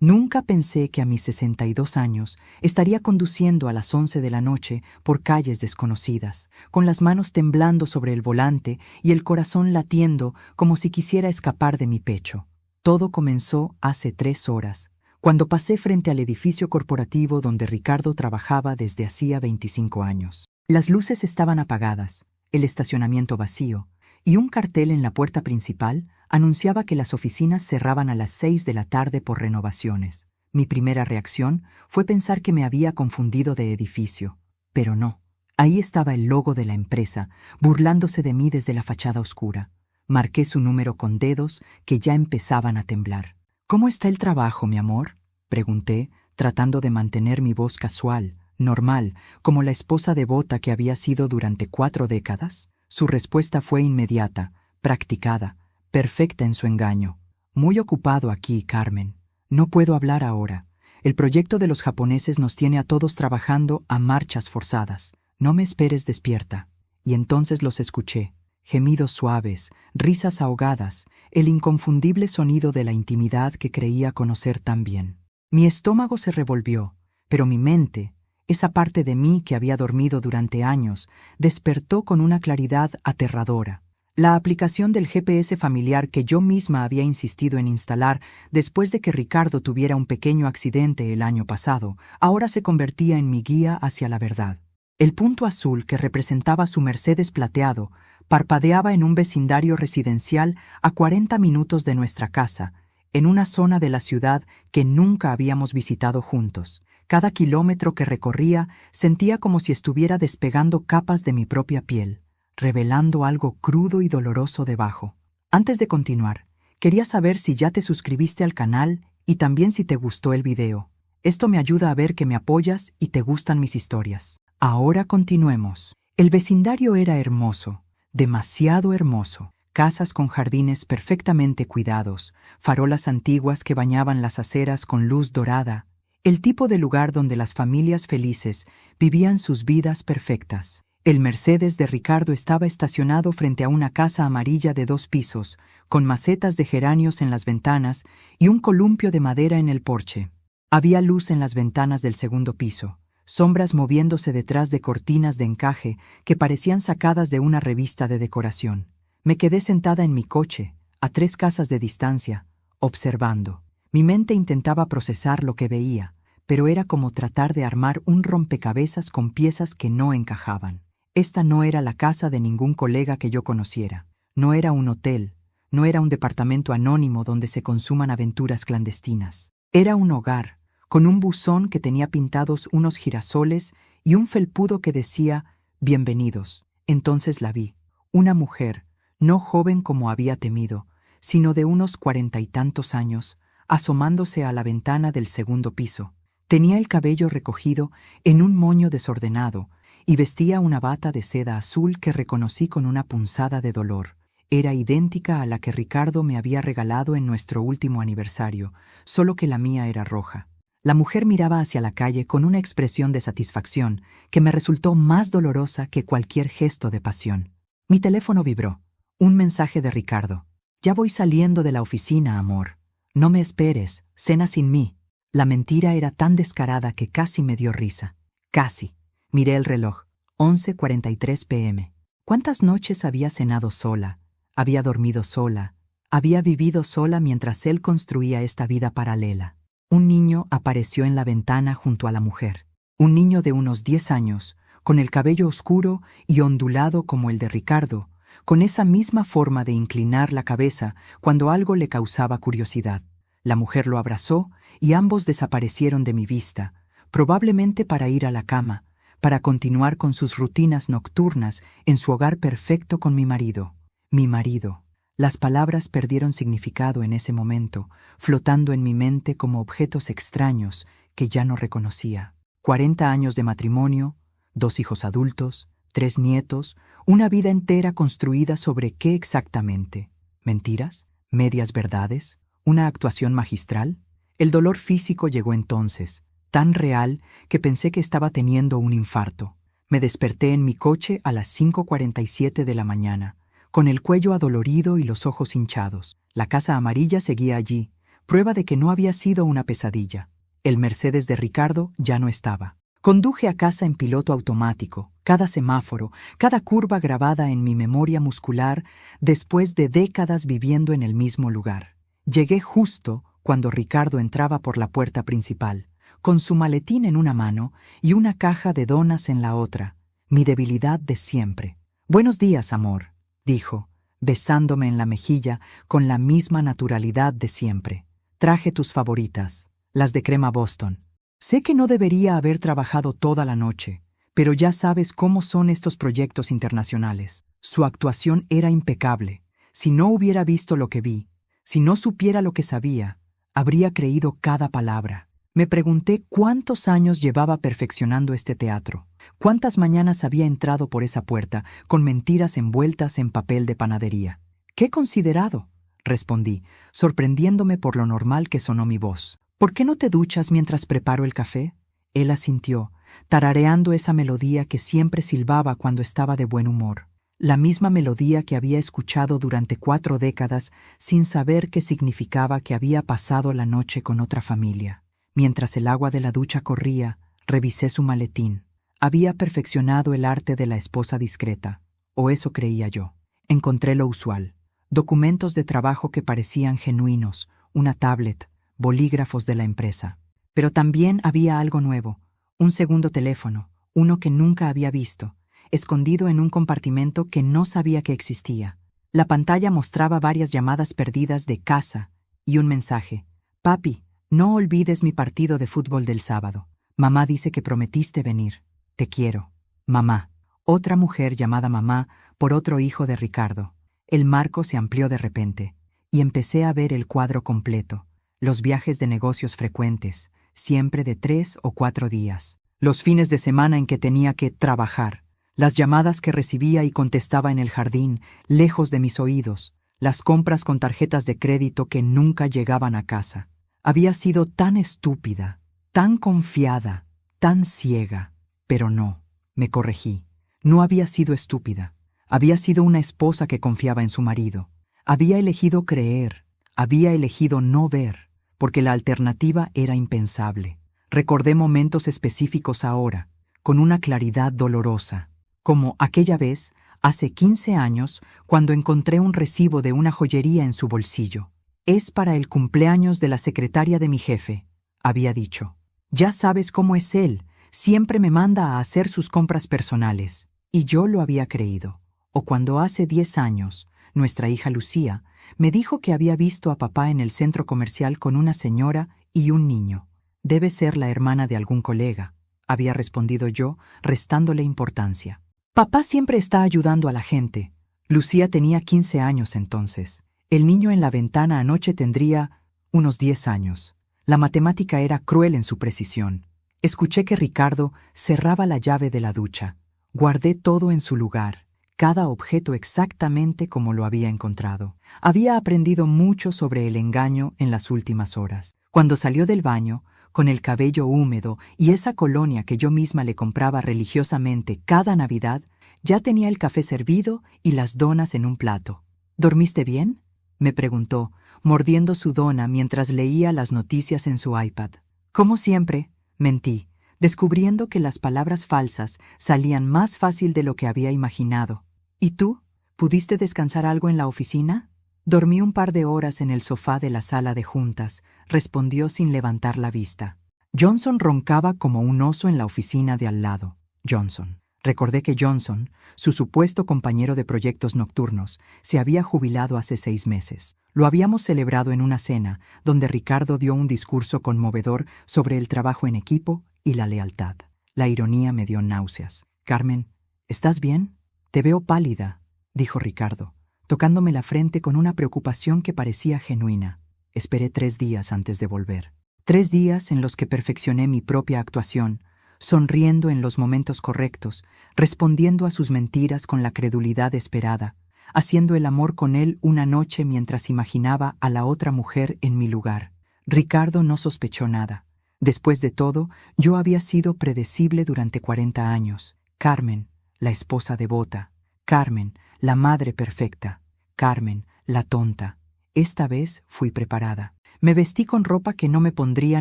Nunca pensé que a mis 62 años estaría conduciendo a las 11 de la noche por calles desconocidas, con las manos temblando sobre el volante y el corazón latiendo como si quisiera escapar de mi pecho. Todo comenzó hace 3 horas, cuando pasé frente al edificio corporativo donde Ricardo trabajaba desde hacía 25 años. Las luces estaban apagadas, el estacionamiento vacío, y un cartel en la puerta principal anunciaba que las oficinas cerraban a las 6 de la tarde por renovaciones. Mi primera reacción fue pensar que me había confundido de edificio, pero no. Ahí estaba el logo de la empresa, burlándose de mí desde la fachada oscura. Marqué su número con dedos que ya empezaban a temblar. «¿Cómo está el trabajo, mi amor?», pregunté, tratando de mantener mi voz casual, normal, como la esposa devota que había sido durante 4 décadas. Su respuesta fue inmediata, practicada, perfecta en su engaño. «Muy ocupado aquí, Carmen. No puedo hablar ahora. El proyecto de los japoneses nos tiene a todos trabajando a marchas forzadas. No me esperes despierta». Y entonces los escuché. Gemidos suaves, risas ahogadas, el inconfundible sonido de la intimidad que creía conocer tan bien. Mi estómago se revolvió, pero mi mente, esa parte de mí que había dormido durante años, despertó con una claridad aterradora. La aplicación del GPS familiar que yo misma había insistido en instalar después de que Ricardo tuviera un pequeño accidente el año pasado, ahora se convertía en mi guía hacia la verdad. El punto azul que representaba su Mercedes plateado parpadeaba en un vecindario residencial a 40 minutos de nuestra casa, en una zona de la ciudad que nunca habíamos visitado juntos. Cada kilómetro que recorría sentía como si estuviera despegando capas de mi propia piel, revelando algo crudo y doloroso debajo. Antes de continuar, quería saber si ya te suscribiste al canal y también si te gustó el video. Esto me ayuda a ver que me apoyas y te gustan mis historias. Ahora continuemos. El vecindario era hermoso, demasiado hermoso. Casas con jardines perfectamente cuidados, farolas antiguas que bañaban las aceras con luz dorada. El tipo de lugar donde las familias felices vivían sus vidas perfectas. El Mercedes de Ricardo estaba estacionado frente a una casa amarilla de 2 pisos, con macetas de geranios en las ventanas y un columpio de madera en el porche. Había luz en las ventanas del segundo piso, sombras moviéndose detrás de cortinas de encaje que parecían sacadas de una revista de decoración. Me quedé sentada en mi coche, a 3 casas de distancia, observando. Mi mente intentaba procesar lo que veía, pero era como tratar de armar un rompecabezas con piezas que no encajaban. Esta no era la casa de ningún colega que yo conociera. No era un hotel, no era un departamento anónimo donde se consuman aventuras clandestinas. Era un hogar, con un buzón que tenía pintados unos girasoles y un felpudo que decía «Bienvenidos». Entonces la vi, una mujer, no joven como había temido, sino de unos 40 y tantos años, asomándose a la ventana del segundo piso. Tenía el cabello recogido en un moño desordenado y vestía una bata de seda azul que reconocí con una punzada de dolor. Era idéntica a la que Ricardo me había regalado en nuestro último aniversario, solo que la mía era roja. La mujer miraba hacia la calle con una expresión de satisfacción que me resultó más dolorosa que cualquier gesto de pasión. Mi teléfono vibró. Un mensaje de Ricardo. «Ya voy saliendo de la oficina, amor. No me esperes, cena sin mí». La mentira era tan descarada que casi me dio risa. Casi. Miré el reloj. 11:43 p.m. ¿Cuántas noches había cenado sola? Había dormido sola. Había vivido sola mientras él construía esta vida paralela. Un niño apareció en la ventana junto a la mujer. Un niño de unos 10 años, con el cabello oscuro y ondulado como el de Ricardo, con esa misma forma de inclinar la cabeza cuando algo le causaba curiosidad. La mujer lo abrazó y ambos desaparecieron de mi vista, probablemente para ir a la cama, para continuar con sus rutinas nocturnas en su hogar perfecto con mi marido. Mi marido. Las palabras perdieron significado en ese momento, flotando en mi mente como objetos extraños que ya no reconocía. 40 años de matrimonio, 2 hijos adultos, 3 nietos, una vida entera construida sobre ¿qué exactamente? ¿Mentiras? ¿Medias verdades? ¿Una actuación magistral? El dolor físico llegó entonces, tan real que pensé que estaba teniendo un infarto. Me desperté en mi coche a las 5:47 de la mañana, con el cuello adolorido y los ojos hinchados. La casa amarilla seguía allí, prueba de que no había sido una pesadilla. El Mercedes de Ricardo ya no estaba. Conduje a casa en piloto automático, cada semáforo, cada curva grabada en mi memoria muscular después de décadas viviendo en el mismo lugar. Llegué justo cuando Ricardo entraba por la puerta principal, con su maletín en una mano y una caja de donas en la otra, mi debilidad de siempre. «Buenos días, amor», dijo, besándome en la mejilla con la misma naturalidad de siempre. «Traje tus favoritas, las de crema Boston. Sé que no debería haber trabajado toda la noche, pero ya sabes cómo son estos proyectos internacionales». Su actuación era impecable. Si no hubiera visto lo que vi, si no supiera lo que sabía, habría creído cada palabra. Me pregunté cuántos años llevaba perfeccionando este teatro, cuántas mañanas había entrado por esa puerta con mentiras envueltas en papel de panadería. «Qué considerado», respondí, sorprendiéndome por lo normal que sonó mi voz. «¿Por qué no te duchas mientras preparo el café?». Él asintió, tarareando esa melodía que siempre silbaba cuando estaba de buen humor. La misma melodía que había escuchado durante 4 décadas sin saber qué significaba que había pasado la noche con otra familia. Mientras el agua de la ducha corría, revisé su maletín. Había perfeccionado el arte de la esposa discreta, o eso creía yo. Encontré lo usual: documentos de trabajo que parecían genuinos, una tablet, bolígrafos de la empresa. Pero también había algo nuevo, un segundo teléfono, uno que nunca había visto, escondido en un compartimento que no sabía que existía. La pantalla mostraba varias llamadas perdidas de casa y un mensaje: «Papi, no olvides mi partido de fútbol del sábado. Mamá dice que prometiste venir. Te quiero. Mamá». Otra mujer llamada mamá por otro hijo de Ricardo. El marco se amplió de repente, y empecé a ver el cuadro completo. Los viajes de negocios frecuentes, siempre de 3 o 4 días. Los fines de semana en que tenía que trabajar. Las llamadas que recibía y contestaba en el jardín, lejos de mis oídos. Las compras con tarjetas de crédito que nunca llegaban a casa. Había sido tan estúpida, tan confiada, tan ciega. Pero no, me corregí. No había sido estúpida. Había sido una esposa que confiaba en su marido. Había elegido creer, había elegido no ver, porque la alternativa era impensable. Recordé momentos específicos ahora, con una claridad dolorosa, como aquella vez, hace 15 años, cuando encontré un recibo de una joyería en su bolsillo. «Es para el cumpleaños de la secretaria de mi jefe», había dicho. «Ya sabes cómo es él, siempre me manda a hacer sus compras personales». Y yo lo había creído. O cuando hace 10 años, nuestra hija Lucía me dijo que había visto a papá en el centro comercial con una señora y un niño. «Debe ser la hermana de algún colega», había respondido yo, restándole importancia. «Papá siempre está ayudando a la gente». Lucía tenía 15 años entonces. El niño en la ventana anoche tendría unos 10 años. La matemática era cruel en su precisión. Escuché que Ricardo cerraba la llave de la ducha. Guardé todo en su lugar, cada objeto exactamente como lo había encontrado. Había aprendido mucho sobre el engaño en las últimas horas. Cuando salió del baño, con el cabello húmedo y esa colonia que yo misma le compraba religiosamente cada Navidad, ya tenía el café servido y las donas en un plato. «¿Dormiste bien?», me preguntó, mordiendo su dona mientras leía las noticias en su iPad. «Como siempre», mentí, descubriendo que las palabras falsas salían más fácil de lo que había imaginado. «¿Y tú? ¿Pudiste descansar algo en la oficina?». «Dormí un par de horas en el sofá de la sala de juntas», respondió sin levantar la vista. Johnson roncaba como un oso en la oficina de al lado. Johnson. Recordé que Johnson, su supuesto compañero de proyectos nocturnos, se había jubilado hace 6 meses. Lo habíamos celebrado en una cena, donde Ricardo dio un discurso conmovedor sobre el trabajo en equipo y la lealtad. La ironía me dio náuseas. «Carmen, ¿estás bien? Te veo pálida», dijo Ricardo, tocándome la frente con una preocupación que parecía genuina. Esperé 3 días antes de volver. 3 días en los que perfeccioné mi propia actuación, sonriendo en los momentos correctos, respondiendo a sus mentiras con la credulidad esperada, haciendo el amor con él una noche mientras imaginaba a la otra mujer en mi lugar. Ricardo no sospechó nada. Después de todo, yo había sido predecible durante 40 años. Carmen, la esposa devota. Carmen, la madre perfecta. Carmen, la tonta. Esta vez fui preparada. Me vestí con ropa que no me pondría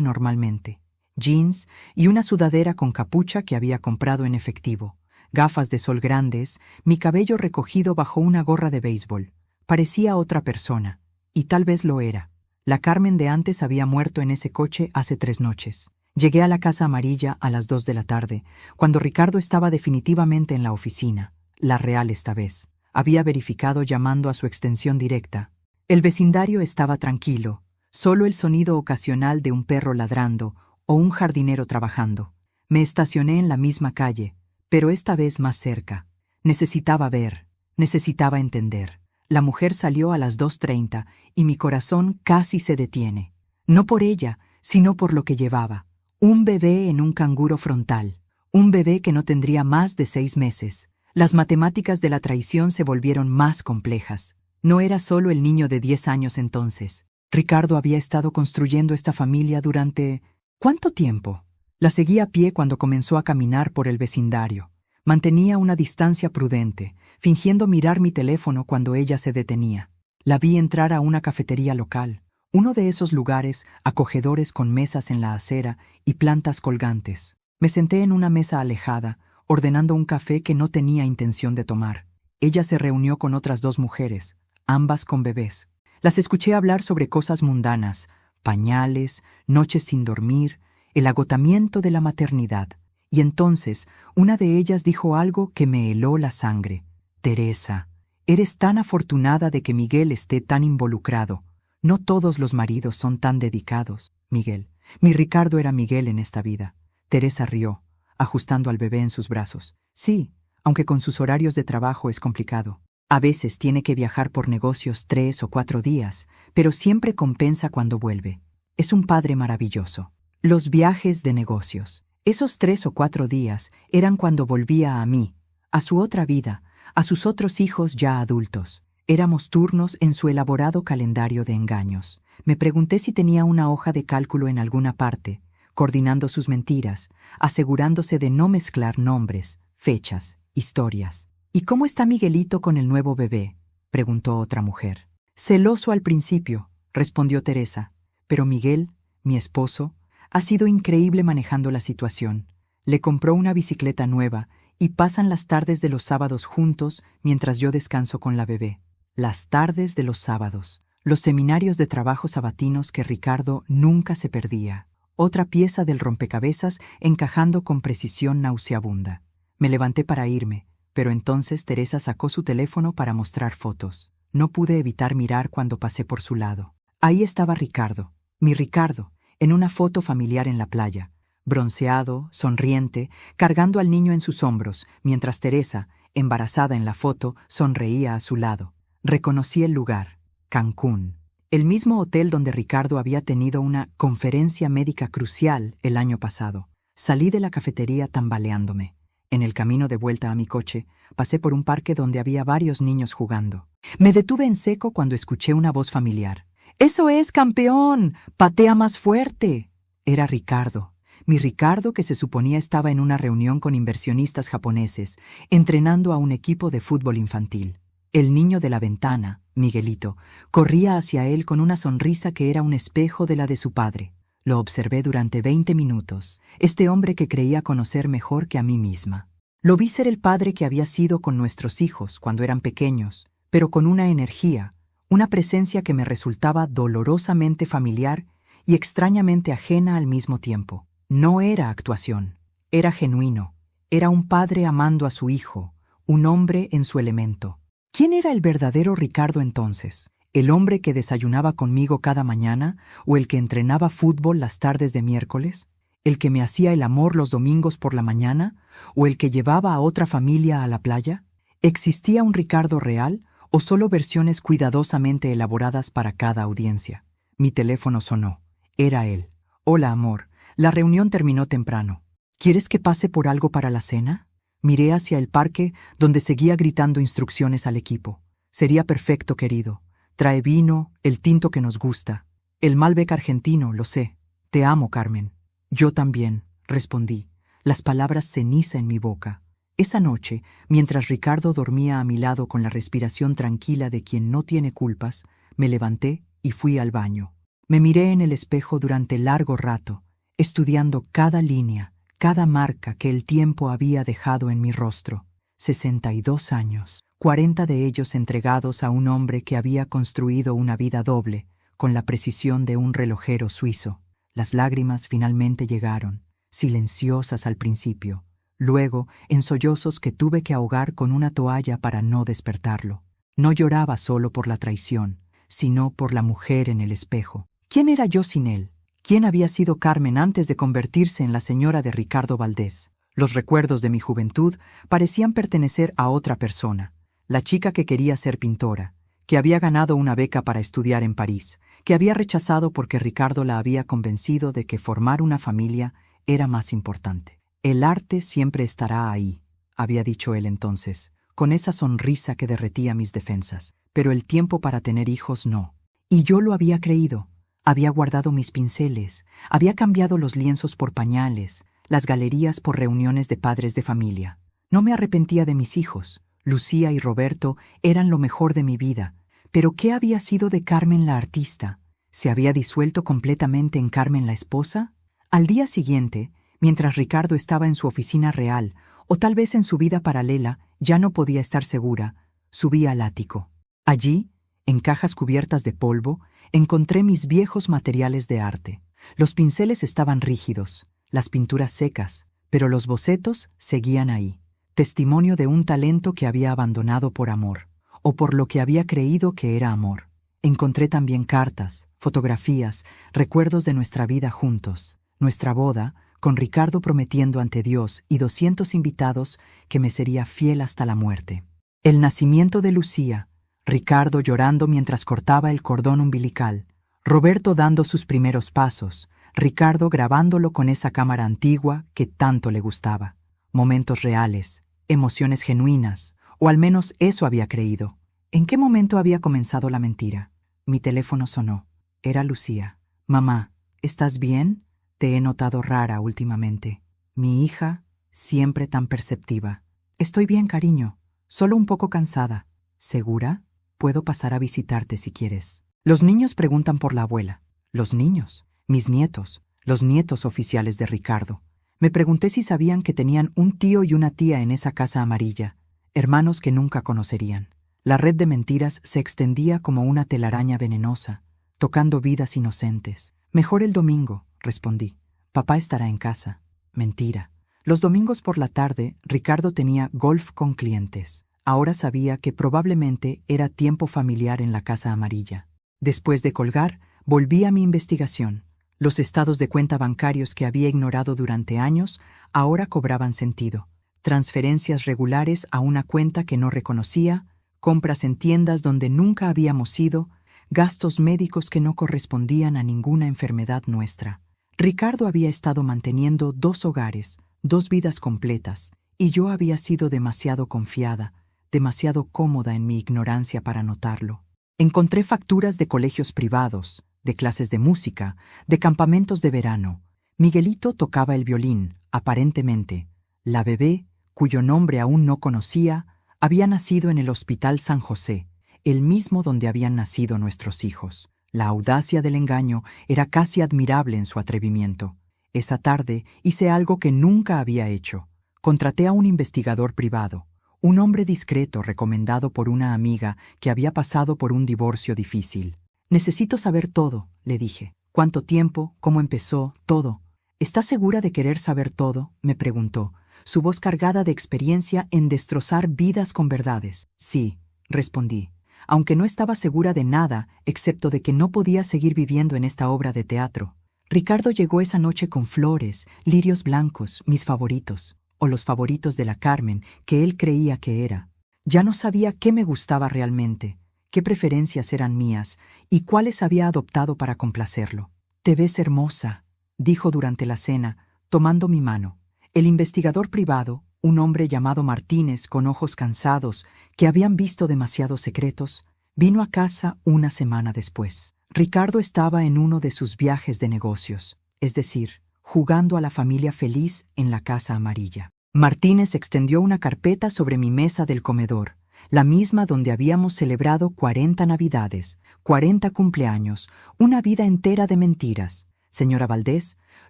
normalmente. Jeans y una sudadera con capucha que había comprado en efectivo, gafas de sol grandes, mi cabello recogido bajo una gorra de béisbol. Parecía otra persona, y tal vez lo era. La Carmen de antes había muerto en ese coche hace 3 noches. Llegué a la Casa Amarilla a las 2 de la tarde, cuando Ricardo estaba definitivamente en la oficina, la real esta vez. Había verificado llamando a su extensión directa. El vecindario estaba tranquilo, solo el sonido ocasional de un perro ladrando o un jardinero trabajando. Me estacioné en la misma calle, pero esta vez más cerca. Necesitaba ver, necesitaba entender. La mujer salió a las 2:30 y mi corazón casi se detiene. No por ella, sino por lo que llevaba. Un bebé en un canguro frontal. Un bebé que no tendría más de 6 meses. Las matemáticas de la traición se volvieron más complejas. No era solo el niño de 10 años entonces. Ricardo había estado construyendo esta familia durante... ¿cuánto tiempo? La seguí a pie cuando comenzó a caminar por el vecindario. Mantenía una distancia prudente, fingiendo mirar mi teléfono cuando ella se detenía. La vi entrar a una cafetería local, uno de esos lugares acogedores con mesas en la acera y plantas colgantes. Me senté en una mesa alejada, ordenando un café que no tenía intención de tomar. Ella se reunió con otras 2 mujeres, ambas con bebés. Las escuché hablar sobre cosas mundanas, pañales, noches sin dormir, el agotamiento de la maternidad. Y entonces, una de ellas dijo algo que me heló la sangre. Teresa, eres tan afortunada de que Miguel esté tan involucrado. No todos los maridos son tan dedicados, Miguel. Mi Ricardo era Miguel en esta vida. Teresa rió, ajustando al bebé en sus brazos. Sí, aunque con sus horarios de trabajo es complicado. A veces tiene que viajar por negocios 3 o 4 días, pero siempre compensa cuando vuelve. Es un padre maravilloso. Los viajes de negocios. Esos 3 o 4 días eran cuando volvía a mí, a su otra vida, a sus otros hijos ya adultos. Éramos turnos en su elaborado calendario de engaños. Me pregunté si tenía una hoja de cálculo en alguna parte, coordinando sus mentiras, asegurándose de no mezclar nombres, fechas, historias. ¿Y cómo está Miguelito con el nuevo bebé?, preguntó otra mujer. Celoso al principio, respondió Teresa, pero Miguel, mi esposo, ha sido increíble manejando la situación. Le compró una bicicleta nueva y pasan las tardes de los sábados juntos mientras yo descanso con la bebé. Las tardes de los sábados, los seminarios de trabajo sabatinos que Ricardo nunca se perdía. Otra pieza del rompecabezas encajando con precisión nauseabunda. Me levanté para irme, pero entonces Teresa sacó su teléfono para mostrar fotos. No pude evitar mirar cuando pasé por su lado. Ahí estaba Ricardo, mi Ricardo, en una foto familiar en la playa, bronceado, sonriente, cargando al niño en sus hombros, mientras Teresa, embarazada en la foto, sonreía a su lado. Reconocí el lugar, Cancún, el mismo hotel donde Ricardo había tenido una conferencia médica crucial el año pasado. Salí de la cafetería tambaleándome. En el camino de vuelta a mi coche, pasé por un parque donde había varios niños jugando. Me detuve en seco cuando escuché una voz familiar. ¡Eso es, campeón! ¡Patea más fuerte! Era Ricardo. Mi Ricardo, que se suponía estaba en una reunión con inversionistas japoneses, entrenando a un equipo de fútbol infantil. El niño de la ventana, Miguelito, corría hacia él con una sonrisa que era un espejo de la de su padre. Lo observé durante 20 minutos, este hombre que creía conocer mejor que a mí misma. Lo vi ser el padre que había sido con nuestros hijos cuando eran pequeños, pero con una energía, una presencia que me resultaba dolorosamente familiar y extrañamente ajena al mismo tiempo. No era actuación, era genuino, era un padre amando a su hijo, un hombre en su elemento. ¿Quién era el verdadero Ricardo entonces? ¿El hombre que desayunaba conmigo cada mañana o el que entrenaba fútbol las tardes de miércoles? ¿El que me hacía el amor los domingos por la mañana o el que llevaba a otra familia a la playa? ¿Existía un Ricardo real o solo versiones cuidadosamente elaboradas para cada audiencia? Mi teléfono sonó. Era él. Hola, amor. La reunión terminó temprano. ¿Quieres que pase por algo para la cena? Miré hacia el parque donde seguía gritando instrucciones al equipo. Sería perfecto, querido. Trae vino, el tinto que nos gusta. El Malbec argentino, lo sé. Te amo, Carmen. Yo también, respondí, las palabras ceniza en mi boca. Esa noche, mientras Ricardo dormía a mi lado con la respiración tranquila de quien no tiene culpas, me levanté y fui al baño. Me miré en el espejo durante largo rato, estudiando cada línea, cada marca que el tiempo había dejado en mi rostro. 62 años, 40 de ellos entregados a un hombre que había construido una vida doble, con la precisión de un relojero suizo. Las lágrimas finalmente llegaron, silenciosas al principio, luego en sollozos que tuve que ahogar con una toalla para no despertarlo. No lloraba solo por la traición, sino por la mujer en el espejo. ¿Quién era yo sin él? ¿Quién había sido Carmen antes de convertirse en la señora de Ricardo Valdés? Los recuerdos de mi juventud parecían pertenecer a otra persona, la chica que quería ser pintora, que había ganado una beca para estudiar en París, que había rechazado porque Ricardo la había convencido de que formar una familia era más importante. El arte siempre estará ahí, había dicho él entonces, con esa sonrisa que derretía mis defensas, pero el tiempo para tener hijos no. Y yo lo había creído. Había guardado mis pinceles, había cambiado los lienzos por pañales, las galerías por reuniones de padres de familia. No me arrepentía de mis hijos. Lucía y Roberto eran lo mejor de mi vida. Pero ¿qué había sido de Carmen la artista? ¿Se había disuelto completamente en Carmen la esposa? Al día siguiente, mientras Ricardo estaba en su oficina real, o tal vez en su vida paralela, ya no podía estar segura, subí al ático. Allí, en cajas cubiertas de polvo, encontré mis viejos materiales de arte. Los pinceles estaban rígidos, las pinturas secas, pero los bocetos seguían ahí, testimonio de un talento que había abandonado por amor, o por lo que había creído que era amor. Encontré también cartas, fotografías, recuerdos de nuestra vida juntos, nuestra boda, con Ricardo prometiendo ante Dios y 200 invitados que me sería fiel hasta la muerte. El nacimiento de Lucía, Ricardo llorando mientras cortaba el cordón umbilical, Roberto dando sus primeros pasos, Ricardo grabándolo con esa cámara antigua que tanto le gustaba. Momentos reales, emociones genuinas, o al menos eso había creído. ¿En qué momento había comenzado la mentira? Mi teléfono sonó. Era Lucía. «Mamá, ¿estás bien? Te he notado rara últimamente». Mi hija, siempre tan perceptiva. «Estoy bien, cariño. Solo un poco cansada». «¿Segura? Puedo pasar a visitarte si quieres». Los niños preguntan por la abuela. Los niños, mis nietos, los nietos oficiales de Ricardo. Me pregunté si sabían que tenían un tío y una tía en esa casa amarilla, hermanos que nunca conocerían. La red de mentiras se extendía como una telaraña venenosa, tocando vidas inocentes. «Mejor el domingo», respondí. «Papá estará en casa». Mentira. Los domingos por la tarde, Ricardo tenía golf con clientes. Ahora sabía que probablemente era tiempo familiar en la casa amarilla. Después de colgar, volví a mi investigación. Los estados de cuenta bancarios que había ignorado durante años ahora cobraban sentido. Transferencias regulares a una cuenta que no reconocía, compras en tiendas donde nunca habíamos ido, gastos médicos que no correspondían a ninguna enfermedad nuestra. Ricardo había estado manteniendo 2 hogares, 2 vidas completas, y yo había sido demasiado confiada, demasiado cómoda en mi ignorancia para notarlo. Encontré facturas de colegios privados, de clases de música, de campamentos de verano. Miguelito tocaba el violín, aparentemente. La bebé, cuyo nombre aún no conocía, había nacido en el Hospital San José, el mismo donde habían nacido nuestros hijos. La audacia del engaño era casi admirable en su atrevimiento. Esa tarde hice algo que nunca había hecho. Contraté a un investigador privado, un hombre discreto recomendado por una amiga que había pasado por un divorcio difícil. «Necesito saber todo», le dije. «¿Cuánto tiempo? ¿Cómo empezó? Todo». «¿Estás segura de querer saber todo?», me preguntó, su voz cargada de experiencia en destrozar vidas con verdades. «Sí», respondí, aunque no estaba segura de nada excepto de que no podía seguir viviendo en esta obra de teatro. Ricardo llegó esa noche con flores, lirios blancos, mis favoritos, o los favoritos de la Carmen que él creía que era. Ya no sabía qué me gustaba realmente, qué preferencias eran mías y cuáles había adoptado para complacerlo. «Te ves hermosa», dijo durante la cena, tomando mi mano. El investigador privado, un hombre llamado Martínez con ojos cansados que habían visto demasiados secretos, vino a casa una semana después. Ricardo estaba en uno de sus viajes de negocios, es decir, jugando a la familia feliz en la casa amarilla. Martínez extendió una carpeta sobre mi mesa del comedor. la misma donde habíamos celebrado 40 Navidades, 40 cumpleaños, una vida entera de mentiras. Señora Valdés,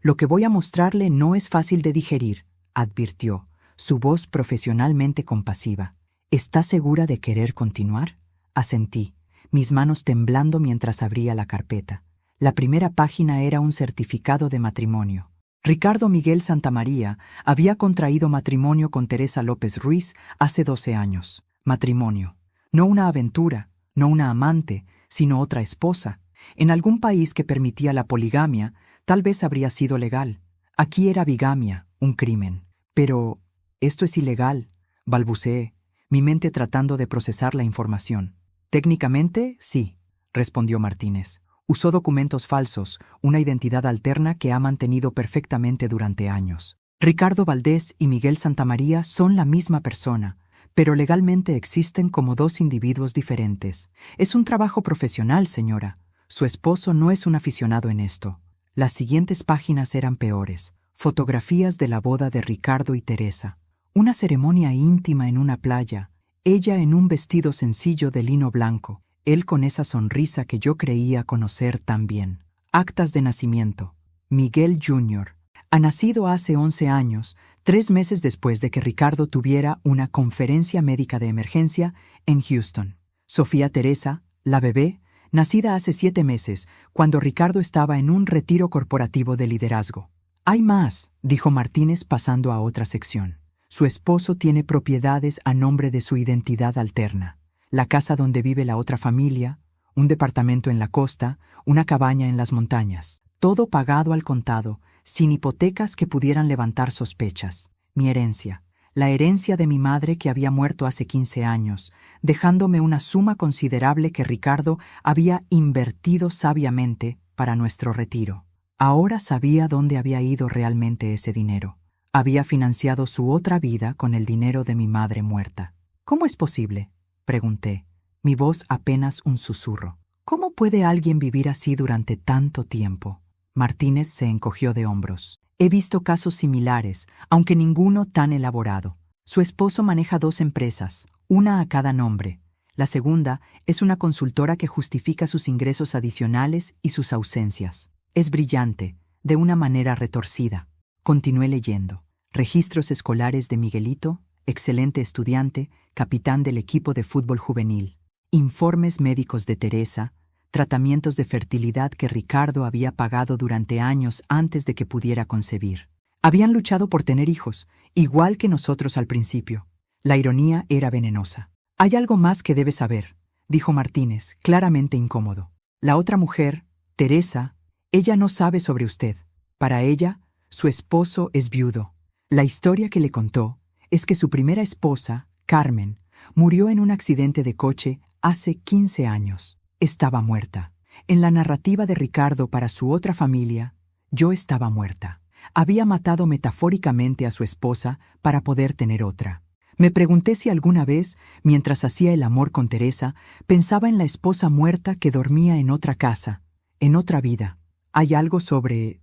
lo que voy a mostrarle no es fácil de digerir, advirtió, su voz profesionalmente compasiva. ¿Está segura de querer continuar? Asentí, mis manos temblando mientras abría la carpeta. La primera página era un certificado de matrimonio. Ricardo Miguel Santamaría había contraído matrimonio con Teresa López Ruiz hace 12 años. Matrimonio. No una aventura, no una amante, sino otra esposa. En algún país que permitía la poligamia, tal vez habría sido legal. Aquí era bigamia, un crimen. Pero, esto es ilegal, balbuceé, mi mente tratando de procesar la información. Técnicamente, sí, respondió Martínez. Usó documentos falsos, una identidad alterna que ha mantenido perfectamente durante años. Ricardo Valdés y Miguel Santamaría son la misma persona, pero legalmente existen como dos individuos diferentes. Es un trabajo profesional, señora. Su esposo no es un aficionado en esto. Las siguientes páginas eran peores. Fotografías de la boda de Ricardo y Teresa. Una ceremonia íntima en una playa. Ella en un vestido sencillo de lino blanco. Él con esa sonrisa que yo creía conocer tan bien. Actas de nacimiento. Miguel Jr. Ha nacido hace 11 años, 3 meses después de que Ricardo tuviera una conferencia médica de emergencia en Houston. Sofía Teresa, la bebé, nacida hace 7 meses, cuando Ricardo estaba en un retiro corporativo de liderazgo. Hay más, dijo Martínez pasando a otra sección. Su esposo tiene propiedades a nombre de su identidad alterna. La casa donde vive la otra familia, un departamento en la costa, una cabaña en las montañas. Todo pagado al contado, sin hipotecas que pudieran levantar sospechas. Mi herencia. La herencia de mi madre que había muerto hace 15 años, dejándome una suma considerable que Ricardo había invertido sabiamente para nuestro retiro. Ahora sabía dónde había ido realmente ese dinero. Había financiado su otra vida con el dinero de mi madre muerta. ¿Cómo es posible?, pregunté, mi voz apenas un susurro. ¿Cómo puede alguien vivir así durante tanto tiempo? Martínez se encogió de hombros. He visto casos similares, aunque ninguno tan elaborado. Su esposo maneja 2 empresas, una a cada nombre. La segunda es una consultora que justifica sus ingresos adicionales y sus ausencias. Es brillante, de una manera retorcida. Continué leyendo. Registros escolares de Miguelito, excelente estudiante, capitán del equipo de fútbol juvenil. Informes médicos de Teresa, tratamientos de fertilidad que Ricardo había pagado durante años antes de que pudiera concebir. Habían luchado por tener hijos, igual que nosotros al principio. La ironía era venenosa. Hay algo más que debe saber, dijo Martínez, claramente incómodo. La otra mujer, Teresa, ella no sabe sobre usted. Para ella, su esposo es viudo. La historia que le contó es que su primera esposa, Carmen, murió en un accidente de coche hace 15 años. Estaba muerta. En la narrativa de Ricardo para su otra familia, yo estaba muerta. Había matado metafóricamente a su esposa para poder tener otra. Me pregunté si alguna vez, mientras hacía el amor con Teresa, pensaba en la esposa muerta que dormía en otra casa, en otra vida. ¿Hay algo sobre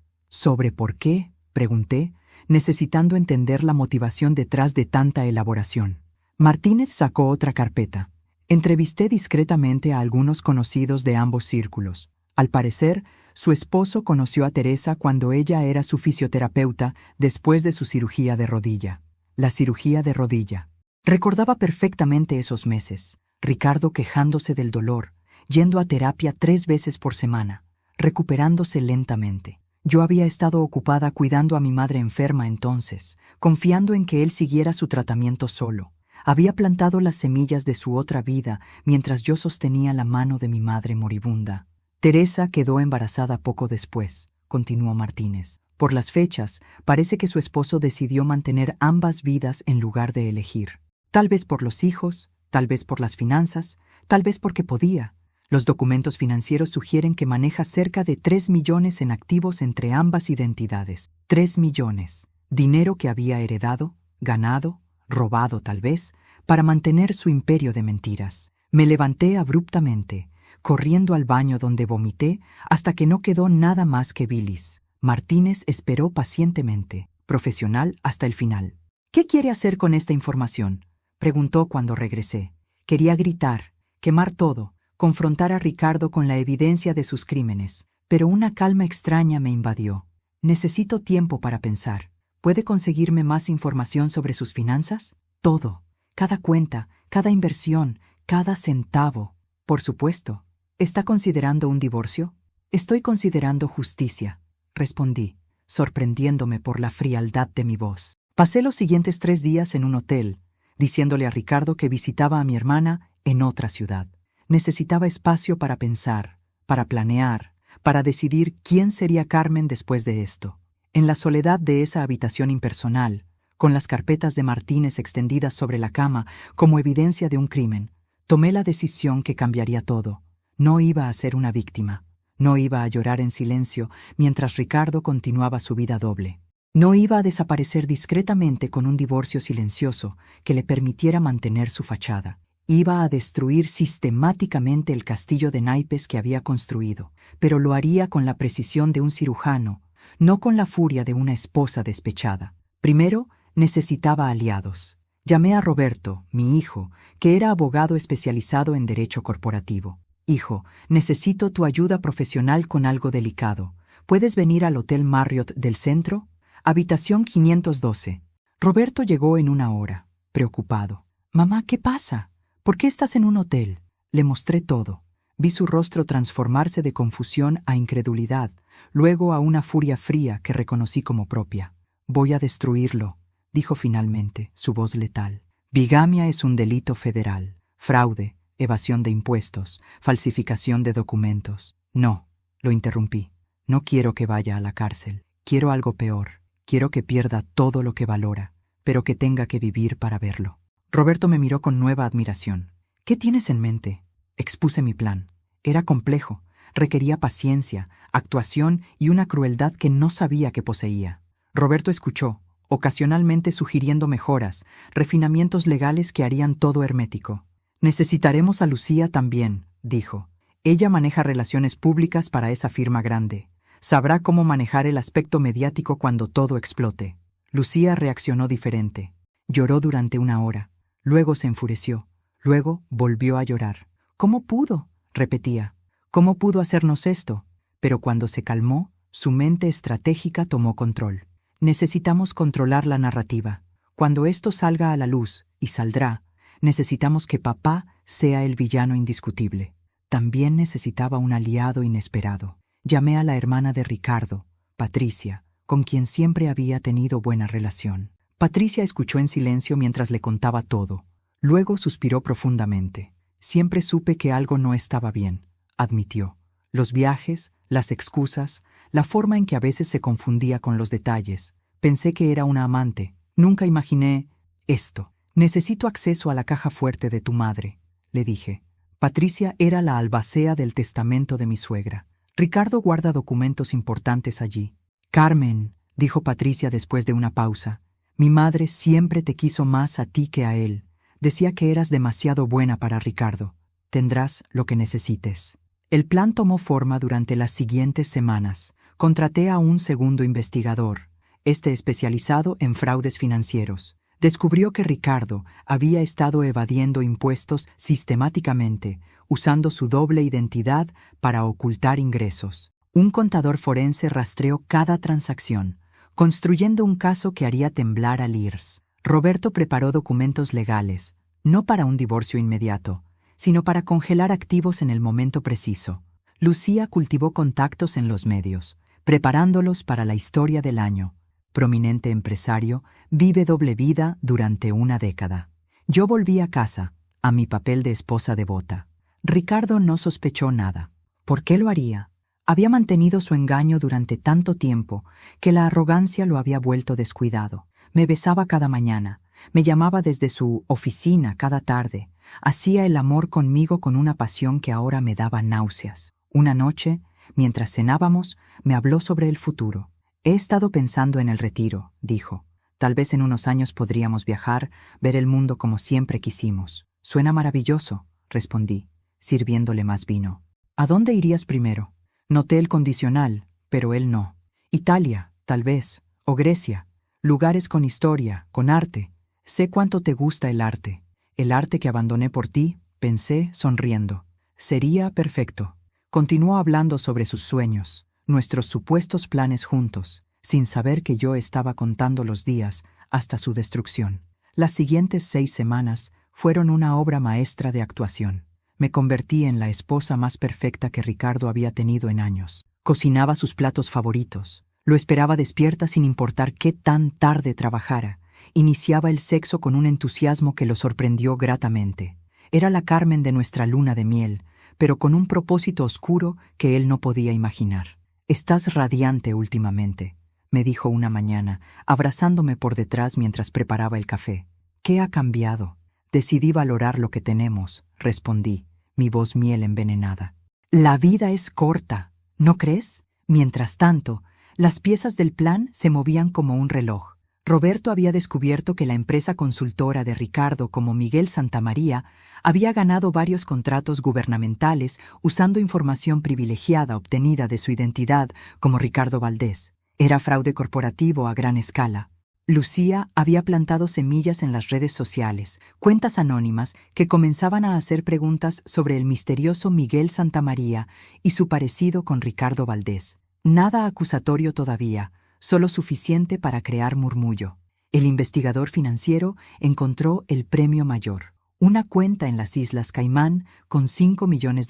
por qué?, pregunté, necesitando entender la motivación detrás de tanta elaboración. Martínez sacó otra carpeta. Entrevisté discretamente a algunos conocidos de ambos círculos. Al parecer, su esposo conoció a Teresa cuando ella era su fisioterapeuta después de su cirugía de rodilla. La cirugía de rodilla. Recordaba perfectamente esos meses. Ricardo quejándose del dolor, yendo a terapia 3 veces por semana, recuperándose lentamente. Yo había estado ocupada cuidando a mi madre enferma entonces, confiando en que él siguiera su tratamiento solo. Había plantado las semillas de su otra vida mientras yo sostenía la mano de mi madre moribunda. Teresa quedó embarazada poco después, continuó Martínez. Por las fechas, parece que su esposo decidió mantener ambas vidas en lugar de elegir. Tal vez por los hijos, tal vez por las finanzas, tal vez porque podía. Los documentos financieros sugieren que maneja cerca de 3 millones en activos entre ambas identidades. 3 millones. Dinero que había heredado, ganado, robado tal vez, para mantener su imperio de mentiras. Me levanté abruptamente, corriendo al baño donde vomité hasta que no quedó nada más que bilis. Martínez esperó pacientemente, profesional hasta el final. ¿Qué quiere hacer con esta información?, preguntó cuando regresé. Quería gritar, quemar todo, confrontar a Ricardo con la evidencia de sus crímenes, pero una calma extraña me invadió. Necesito tiempo para pensar. ¿Puede conseguirme más información sobre sus finanzas? Todo. Cada cuenta, cada inversión, cada centavo. Por supuesto. ¿Está considerando un divorcio? Estoy considerando justicia, respondí, sorprendiéndome por la frialdad de mi voz. Pasé los siguientes 3 días en un hotel, diciéndole a Ricardo que visitaba a mi hermana en otra ciudad. Necesitaba espacio para pensar, para planear, para decidir quién sería Carmen después de esto. En la soledad de esa habitación impersonal, con las carpetas de Martínez extendidas sobre la cama como evidencia de un crimen, tomé la decisión que cambiaría todo. No iba a ser una víctima. No iba a llorar en silencio mientras Ricardo continuaba su vida doble. No iba a desaparecer discretamente con un divorcio silencioso que le permitiera mantener su fachada. Iba a destruir sistemáticamente el castillo de naipes que había construido, pero lo haría con la precisión de un cirujano, no con la furia de una esposa despechada. Primero, necesitaba aliados. Llamé a Roberto, mi hijo, que era abogado especializado en derecho corporativo. Hijo, necesito tu ayuda profesional con algo delicado. ¿Puedes venir al Hotel Marriott del centro? Habitación 512. Roberto llegó en 1 hora, preocupado. Mamá, ¿qué pasa? ¿Por qué estás en un hotel? Le mostré todo. Vi su rostro transformarse de confusión a incredulidad, luego a una furia fría que reconocí como propia. Voy a destruirlo, dijo finalmente, su voz letal. Bigamia es un delito federal. Fraude, evasión de impuestos, falsificación de documentos. No, lo interrumpí. No quiero que vaya a la cárcel. Quiero algo peor. Quiero que pierda todo lo que valora, pero que tenga que vivir para verlo. Roberto me miró con nueva admiración. ¿Qué tienes en mente? Expuse mi plan. Era complejo, requería paciencia, actuación y una crueldad que no sabía que poseía. Roberto escuchó, ocasionalmente sugiriendo mejoras, refinamientos legales que harían todo hermético. Necesitaremos a Lucía también, dijo. Ella maneja relaciones públicas para esa firma grande. Sabrá cómo manejar el aspecto mediático cuando todo explote. Lucía reaccionó diferente. Lloró durante 1 hora. Luego se enfureció. Luego volvió a llorar. ¿Cómo pudo?, repetía. ¿Cómo pudo hacernos esto? Pero cuando se calmó, su mente estratégica tomó control. Necesitamos controlar la narrativa. Cuando esto salga a la luz, y saldrá, necesitamos que papá sea el villano indiscutible. También necesitaba un aliado inesperado. Llamé a la hermana de Ricardo, Patricia, con quien siempre había tenido buena relación. Patricia escuchó en silencio mientras le contaba todo. Luego suspiró profundamente. Siempre supe que algo no estaba bien, admitió. Los viajes, las excusas, la forma en que a veces se confundía con los detalles. Pensé que era una amante. Nunca imaginé esto. Necesito acceso a la caja fuerte de tu madre, le dije. Patricia era la albacea del testamento de mi suegra. Ricardo guarda documentos importantes allí. Carmen, dijo Patricia después de una pausa, mi madre siempre te quiso más a ti que a él. Decía que eras demasiado buena para Ricardo. Tendrás lo que necesites. El plan tomó forma durante las siguientes semanas. Contraté a un segundo investigador, especializado en fraudes financieros. Descubrió que Ricardo había estado evadiendo impuestos sistemáticamente, usando su doble identidad para ocultar ingresos. Un contador forense rastreó cada transacción, construyendo un caso que haría temblar a Lears. Roberto preparó documentos legales, no para un divorcio inmediato, sino para congelar activos en el momento preciso. Lucía cultivó contactos en los medios, preparándolos para la historia del año. Prominente empresario, vive doble vida durante 1 década. Yo volví a casa, a mi papel de esposa devota. Ricardo no sospechó nada. ¿Por qué lo haría? Había mantenido su engaño durante tanto tiempo que la arrogancia lo había vuelto descuidado. Me besaba cada mañana, me llamaba desde su oficina cada tarde, hacía el amor conmigo con una pasión que ahora me daba náuseas. Una noche, mientras cenábamos, me habló sobre el futuro. He estado pensando en el retiro, dijo. Tal vez en unos años podríamos viajar, ver el mundo como siempre quisimos. Suena maravilloso, respondí, sirviéndole más vino. ¿A dónde irías primero? Noté el condicional, pero él no. Italia, tal vez, o Grecia. Lugares con historia, con arte. Sé cuánto te gusta el arte. El arte que abandoné por ti, pensé, sonriendo. Sería perfecto. Continuó hablando sobre sus sueños, nuestros supuestos planes juntos, sin saber que yo estaba contando los días hasta su destrucción. Las siguientes 6 semanas fueron una obra maestra de actuación. Me convertí en la esposa más perfecta que Ricardo había tenido en años. Cocinaba sus platos favoritos. Lo esperaba despierta sin importar qué tan tarde trabajara. Iniciaba el sexo con un entusiasmo que lo sorprendió gratamente. Era la Carmen de nuestra luna de miel, pero con un propósito oscuro que él no podía imaginar. «Estás radiante últimamente», me dijo una mañana, abrazándome por detrás mientras preparaba el café. «¿Qué ha cambiado?» «Decidí valorar lo que tenemos», respondí, mi voz miel envenenada. «La vida es corta, ¿no crees?» Mientras tanto, las piezas del plan se movían como un reloj. Roberto había descubierto que la empresa consultora de Ricardo como Miguel Santamaría había ganado varios contratos gubernamentales usando información privilegiada obtenida de su identidad como Ricardo Valdés. Era fraude corporativo a gran escala. Lucía había plantado semillas en las redes sociales, cuentas anónimas que comenzaban a hacer preguntas sobre el misterioso Miguel Santamaría y su parecido con Ricardo Valdés. Nada acusatorio todavía, solo suficiente para crear murmullo. El investigador financiero encontró el premio mayor, una cuenta en las Islas Caimán con $5 millones,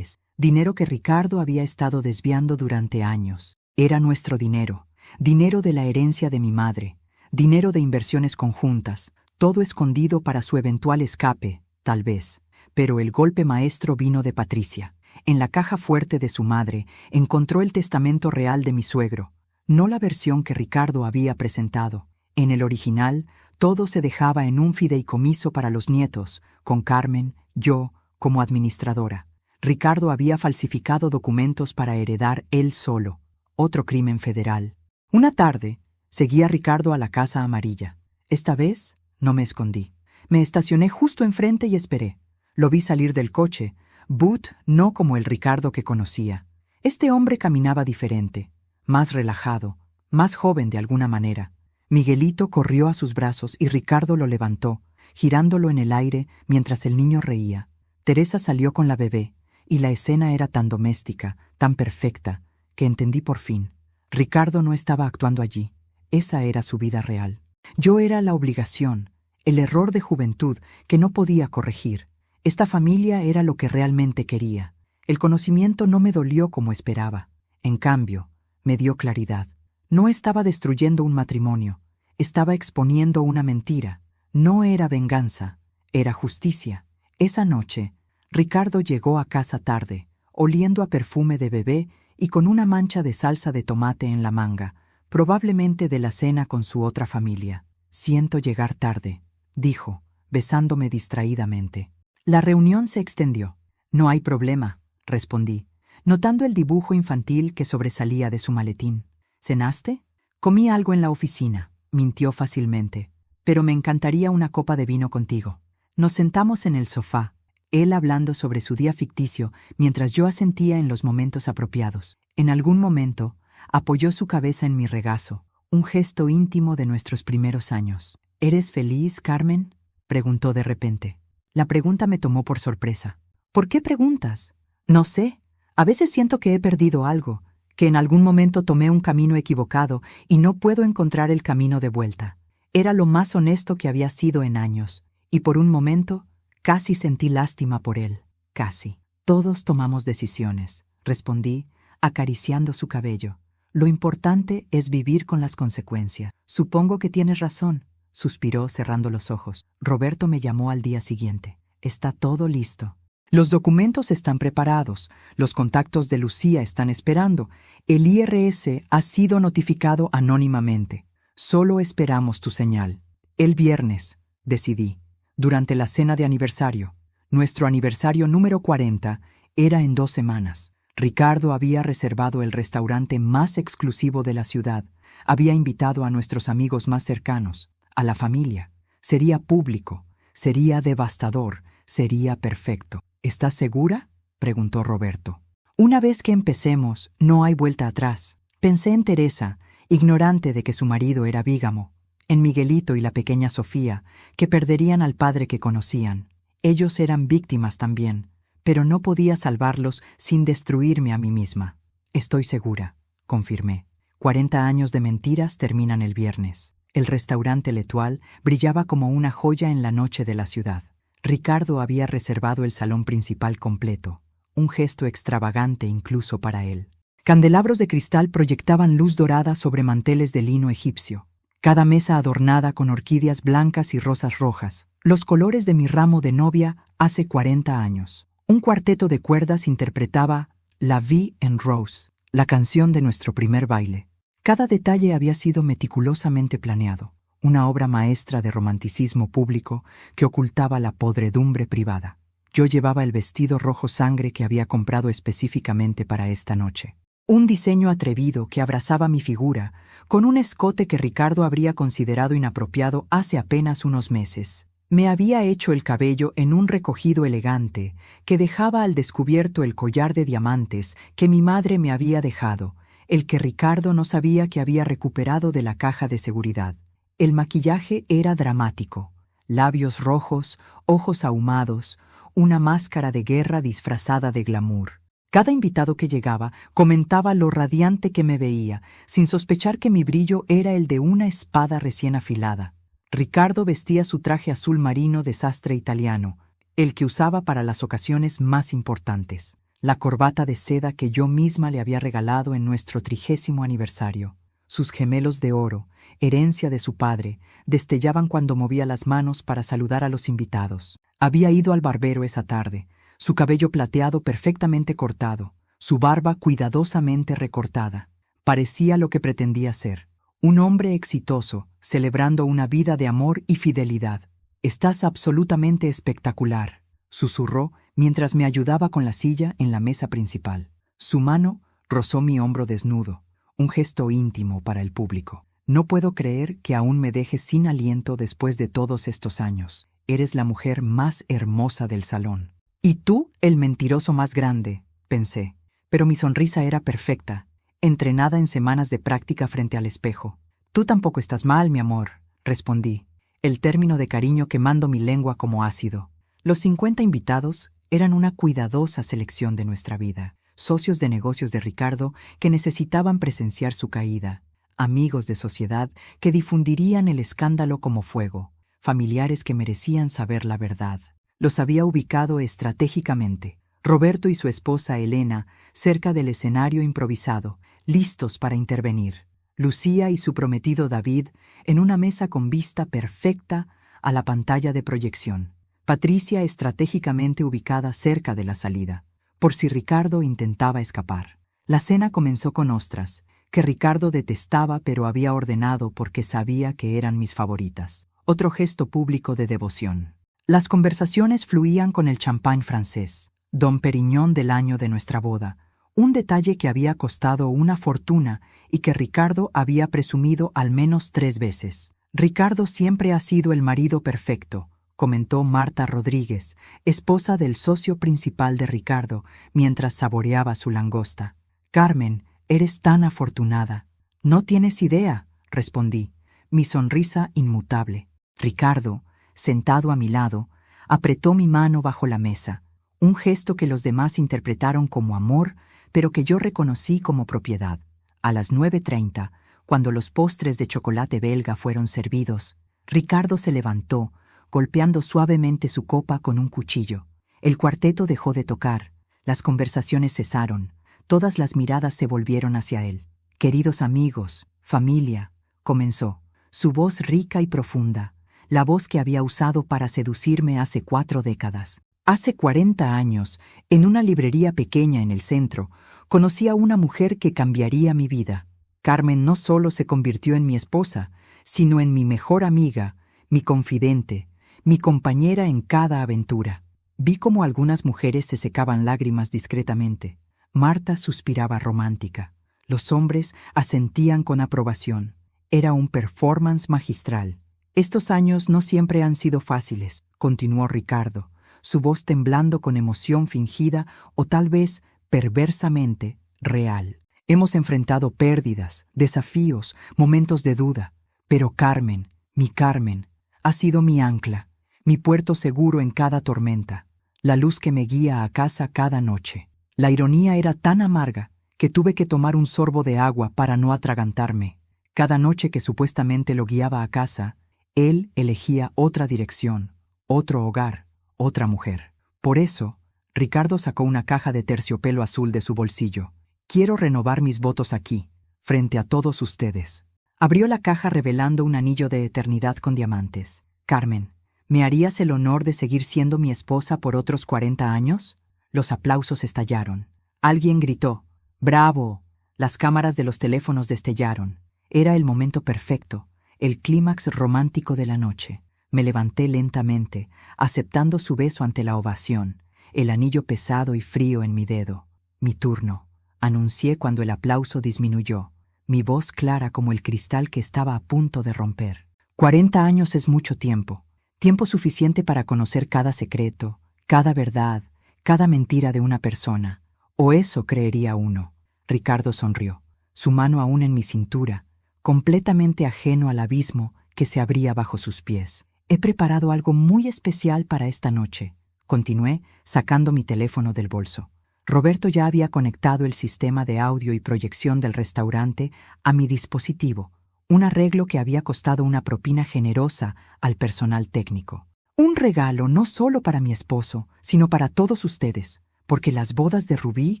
dinero que Ricardo había estado desviando durante años. Era nuestro dinero, dinero de la herencia de mi madre, dinero de inversiones conjuntas, todo escondido para su eventual escape, tal vez. Pero el golpe maestro vino de Patricia. En la caja fuerte de su madre encontró el testamento real de mi suegro, no la versión que Ricardo había presentado. En el original, todo se dejaba en un fideicomiso para los nietos, con Carmen, yo, como administradora. Ricardo había falsificado documentos para heredar él solo, otro crimen federal. Una tarde, seguí a Ricardo a la Casa Amarilla. Esta vez, no me escondí. Me estacioné justo enfrente y esperé. Lo vi salir del coche, but no como el Ricardo que conocía. Este hombre caminaba diferente, más relajado, más joven de alguna manera. Miguelito corrió a sus brazos y Ricardo lo levantó, girándolo en el aire mientras el niño reía. Teresa salió con la bebé, y la escena era tan doméstica, tan perfecta, que entendí por fin. Ricardo no estaba actuando allí. Esa era su vida real. Yo era la obligación, el error de juventud que no podía corregir. Esta familia era lo que realmente quería. El conocimiento no me dolió como esperaba. En cambio, me dio claridad. No estaba destruyendo un matrimonio. Estaba exponiendo una mentira. No era venganza, era justicia. Esa noche, Ricardo llegó a casa tarde, oliendo a perfume de bebé y con una mancha de salsa de tomate en la manga, probablemente de la cena con su otra familia. «Siento llegar tarde», dijo, besándome distraídamente. La reunión se extendió. «No hay problema», respondí, notando el dibujo infantil que sobresalía de su maletín. «¿Cenaste?» «Comí algo en la oficina», mintió fácilmente, «pero me encantaría una copa de vino contigo». Nos sentamos en el sofá, él hablando sobre su día ficticio mientras yo asentía en los momentos apropiados. En algún momento, apoyó su cabeza en mi regazo, un gesto íntimo de nuestros primeros años. «¿Eres feliz, Carmen?», preguntó de repente. La pregunta me tomó por sorpresa. «¿Por qué preguntas?» «No sé. A veces siento que he perdido algo, que en algún momento tomé un camino equivocado y no puedo encontrar el camino de vuelta». Era lo más honesto que había sido en años, y por un momento casi sentí lástima por él. Casi. «Todos tomamos decisiones», respondí, acariciando su cabello. «Lo importante es vivir con las consecuencias». «Supongo que tienes razón», suspiró cerrando los ojos. Roberto me llamó al día siguiente. «Está todo listo. Los documentos están preparados, los contactos de Lucía están esperando, el IRS ha sido notificado anónimamente. Solo esperamos tu señal». El viernes, decidí, durante la cena de aniversario. Nuestro aniversario número 40 era en 2 semanas. Ricardo había reservado el restaurante más exclusivo de la ciudad, había invitado a nuestros amigos más cercanos, a la familia. Sería público, sería devastador, sería perfecto. «¿Estás segura?», preguntó Roberto. «Una vez que empecemos, no hay vuelta atrás». Pensé en Teresa, ignorante de que su marido era bígamo. en Miguelito y la pequeña Sofía, que perderían al padre que conocían. Ellos eran víctimas también, pero no podía salvarlos sin destruirme a mí misma. Estoy segura, confirmé. 40 años de mentiras terminan el viernes. El restaurante L'Étoile brillaba como una joya en la noche de la ciudad. Ricardo había reservado el salón principal completo, un gesto extravagante incluso para él. Candelabros de cristal proyectaban luz dorada sobre manteles de lino egipcio. Cada mesa adornada con orquídeas blancas y rosas rojas, los colores de mi ramo de novia hace 40 años. Un cuarteto de cuerdas interpretaba La Vie en Rose, la canción de nuestro primer baile. Cada detalle había sido meticulosamente planeado, una obra maestra de romanticismo público que ocultaba la podredumbre privada. Yo llevaba el vestido rojo sangre que había comprado específicamente para esta noche. Un diseño atrevido que abrazaba mi figura, con un escote que Ricardo habría considerado inapropiado hace apenas unos meses. Me había hecho el cabello en un recogido elegante que dejaba al descubierto el collar de diamantes que mi madre me había dejado, el que Ricardo no sabía que había recuperado de la caja de seguridad. El maquillaje era dramático. Labios rojos, ojos ahumados, una máscara de guerra disfrazada de glamour. Cada invitado que llegaba comentaba lo radiante que me veía, sin sospechar que mi brillo era el de una espada recién afilada. Ricardo vestía su traje azul marino de sastre italiano, el que usaba para las ocasiones más importantes. La corbata de seda que yo misma le había regalado en nuestro 30º aniversario. Sus gemelos de oro, herencia de su padre, destellaban cuando movía las manos para saludar a los invitados. Había ido al barbero esa tarde, su cabello plateado perfectamente cortado, su barba cuidadosamente recortada. Parecía lo que pretendía ser, un hombre exitoso, celebrando una vida de amor y fidelidad. «Estás absolutamente espectacular», susurró mientras me ayudaba con la silla en la mesa principal. Su mano rozó mi hombro desnudo, un gesto íntimo para el público. «No puedo creer que aún me dejes sin aliento después de todos estos años. Eres la mujer más hermosa del salón». «Y tú, el mentiroso más grande», pensé. Pero mi sonrisa era perfecta, entrenada en semanas de práctica frente al espejo. «Tú tampoco estás mal, mi amor», respondí, el término de cariño quemando mi lengua como ácido. Los 50 invitados eran una cuidadosa selección de nuestra vida, socios de negocios de Ricardo que necesitaban presenciar su caída, amigos de sociedad que difundirían el escándalo como fuego, familiares que merecían saber la verdad. Los había ubicado estratégicamente, Roberto y su esposa Elena, cerca del escenario improvisado, listos para intervenir. Lucía y su prometido David en una mesa con vista perfecta a la pantalla de proyección. Patricia estratégicamente ubicada cerca de la salida, por si Ricardo intentaba escapar. La cena comenzó con ostras, que Ricardo detestaba pero había ordenado porque sabía que eran mis favoritas. Otro gesto público de devoción. Las conversaciones fluían con el champán francés, Dom Perignon del año de nuestra boda, un detalle que había costado una fortuna y que Ricardo había presumido al menos 3 veces. «Ricardo siempre ha sido el marido perfecto», comentó Marta Rodríguez, esposa del socio principal de Ricardo, mientras saboreaba su langosta. «Carmen, eres tan afortunada». «No tienes idea», respondí, mi sonrisa inmutable. Ricardo, sentado a mi lado, apretó mi mano bajo la mesa, un gesto que los demás interpretaron como amor, pero que yo reconocí como propiedad. A las 9:30, cuando los postres de chocolate belga fueron servidos, Ricardo se levantó, golpeando suavemente su copa con un cuchillo. El cuarteto dejó de tocar, las conversaciones cesaron, todas las miradas se volvieron hacia él. «Queridos amigos, familia», comenzó, su voz rica y profunda, la voz que había usado para seducirme hace 4 décadas. Hace 40 años, en una librería pequeña en el centro, conocí a una mujer que cambiaría mi vida. Carmen no solo se convirtió en mi esposa, sino en mi mejor amiga, mi confidente, mi compañera en cada aventura. Vi cómo algunas mujeres se secaban lágrimas discretamente. Marta suspiraba romántica. Los hombres asentían con aprobación. Era un performance magistral. «Estos años no siempre han sido fáciles», continuó Ricardo, su voz temblando con emoción fingida o tal vez perversamente real. «Hemos enfrentado pérdidas, desafíos, momentos de duda. Pero Carmen, Mi Carmen, ha sido mi ancla, mi puerto seguro en cada tormenta, la luz que me guía a casa cada noche. La ironía era tan amarga que tuve que tomar un sorbo de agua para no atragantarme. Cada noche que supuestamente lo guiaba a casa, él elegía otra dirección, otro hogar, otra mujer. Por eso, Ricardo sacó una caja de terciopelo azul de su bolsillo. Quiero renovar mis votos aquí, frente a todos ustedes. Abrió la caja revelando un anillo de eternidad con diamantes. Carmen, ¿me harías el honor de seguir siendo mi esposa por otros 40 años? Los aplausos estallaron. Alguien gritó, ¡bravo! Las cámaras de los teléfonos destellaron. Era el momento perfecto, el clímax romántico de la noche. Me levanté lentamente, aceptando su beso ante la ovación, el anillo pesado y frío en mi dedo. Mi turno, anuncié cuando el aplauso disminuyó, mi voz clara como el cristal que estaba a punto de romper. 40 años es mucho tiempo, tiempo suficiente para conocer cada secreto, cada verdad, cada mentira de una persona. O eso creería uno. Ricardo sonrió, su mano aún en mi cintura, completamente ajeno al abismo que se abría bajo sus pies. He preparado algo muy especial para esta noche, continué, sacando mi teléfono del bolso. Roberto ya había conectado el sistema de audio y proyección del restaurante a mi dispositivo, un arreglo que había costado una propina generosa al personal técnico. Un regalo no solo para mi esposo, sino para todos ustedes, porque las bodas de Rubí,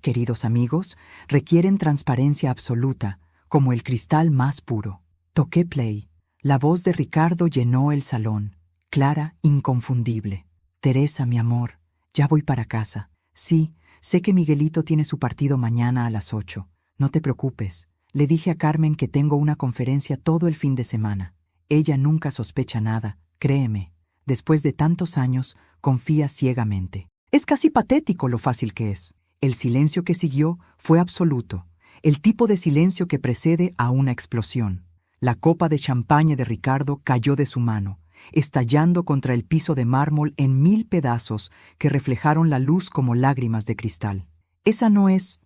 queridos amigos, requieren transparencia absoluta, como el cristal más puro. Toqué play. La voz de Ricardo llenó el salón, clara, inconfundible. Teresa, mi amor, ya voy para casa. Sí, sé que Miguelito tiene su partido mañana a las 8. No te preocupes. Le dije a Carmen que tengo una conferencia todo el fin de semana. Ella nunca sospecha nada, créeme. Después de tantos años, confía ciegamente. Es casi patético lo fácil que es. El silencio que siguió fue absoluto, el tipo de silencio que precede a una explosión. La copa de champaña de Ricardo cayó de su mano, estallando contra el piso de mármol en 1000 pedazos que reflejaron la luz como lágrimas de cristal. Esa no es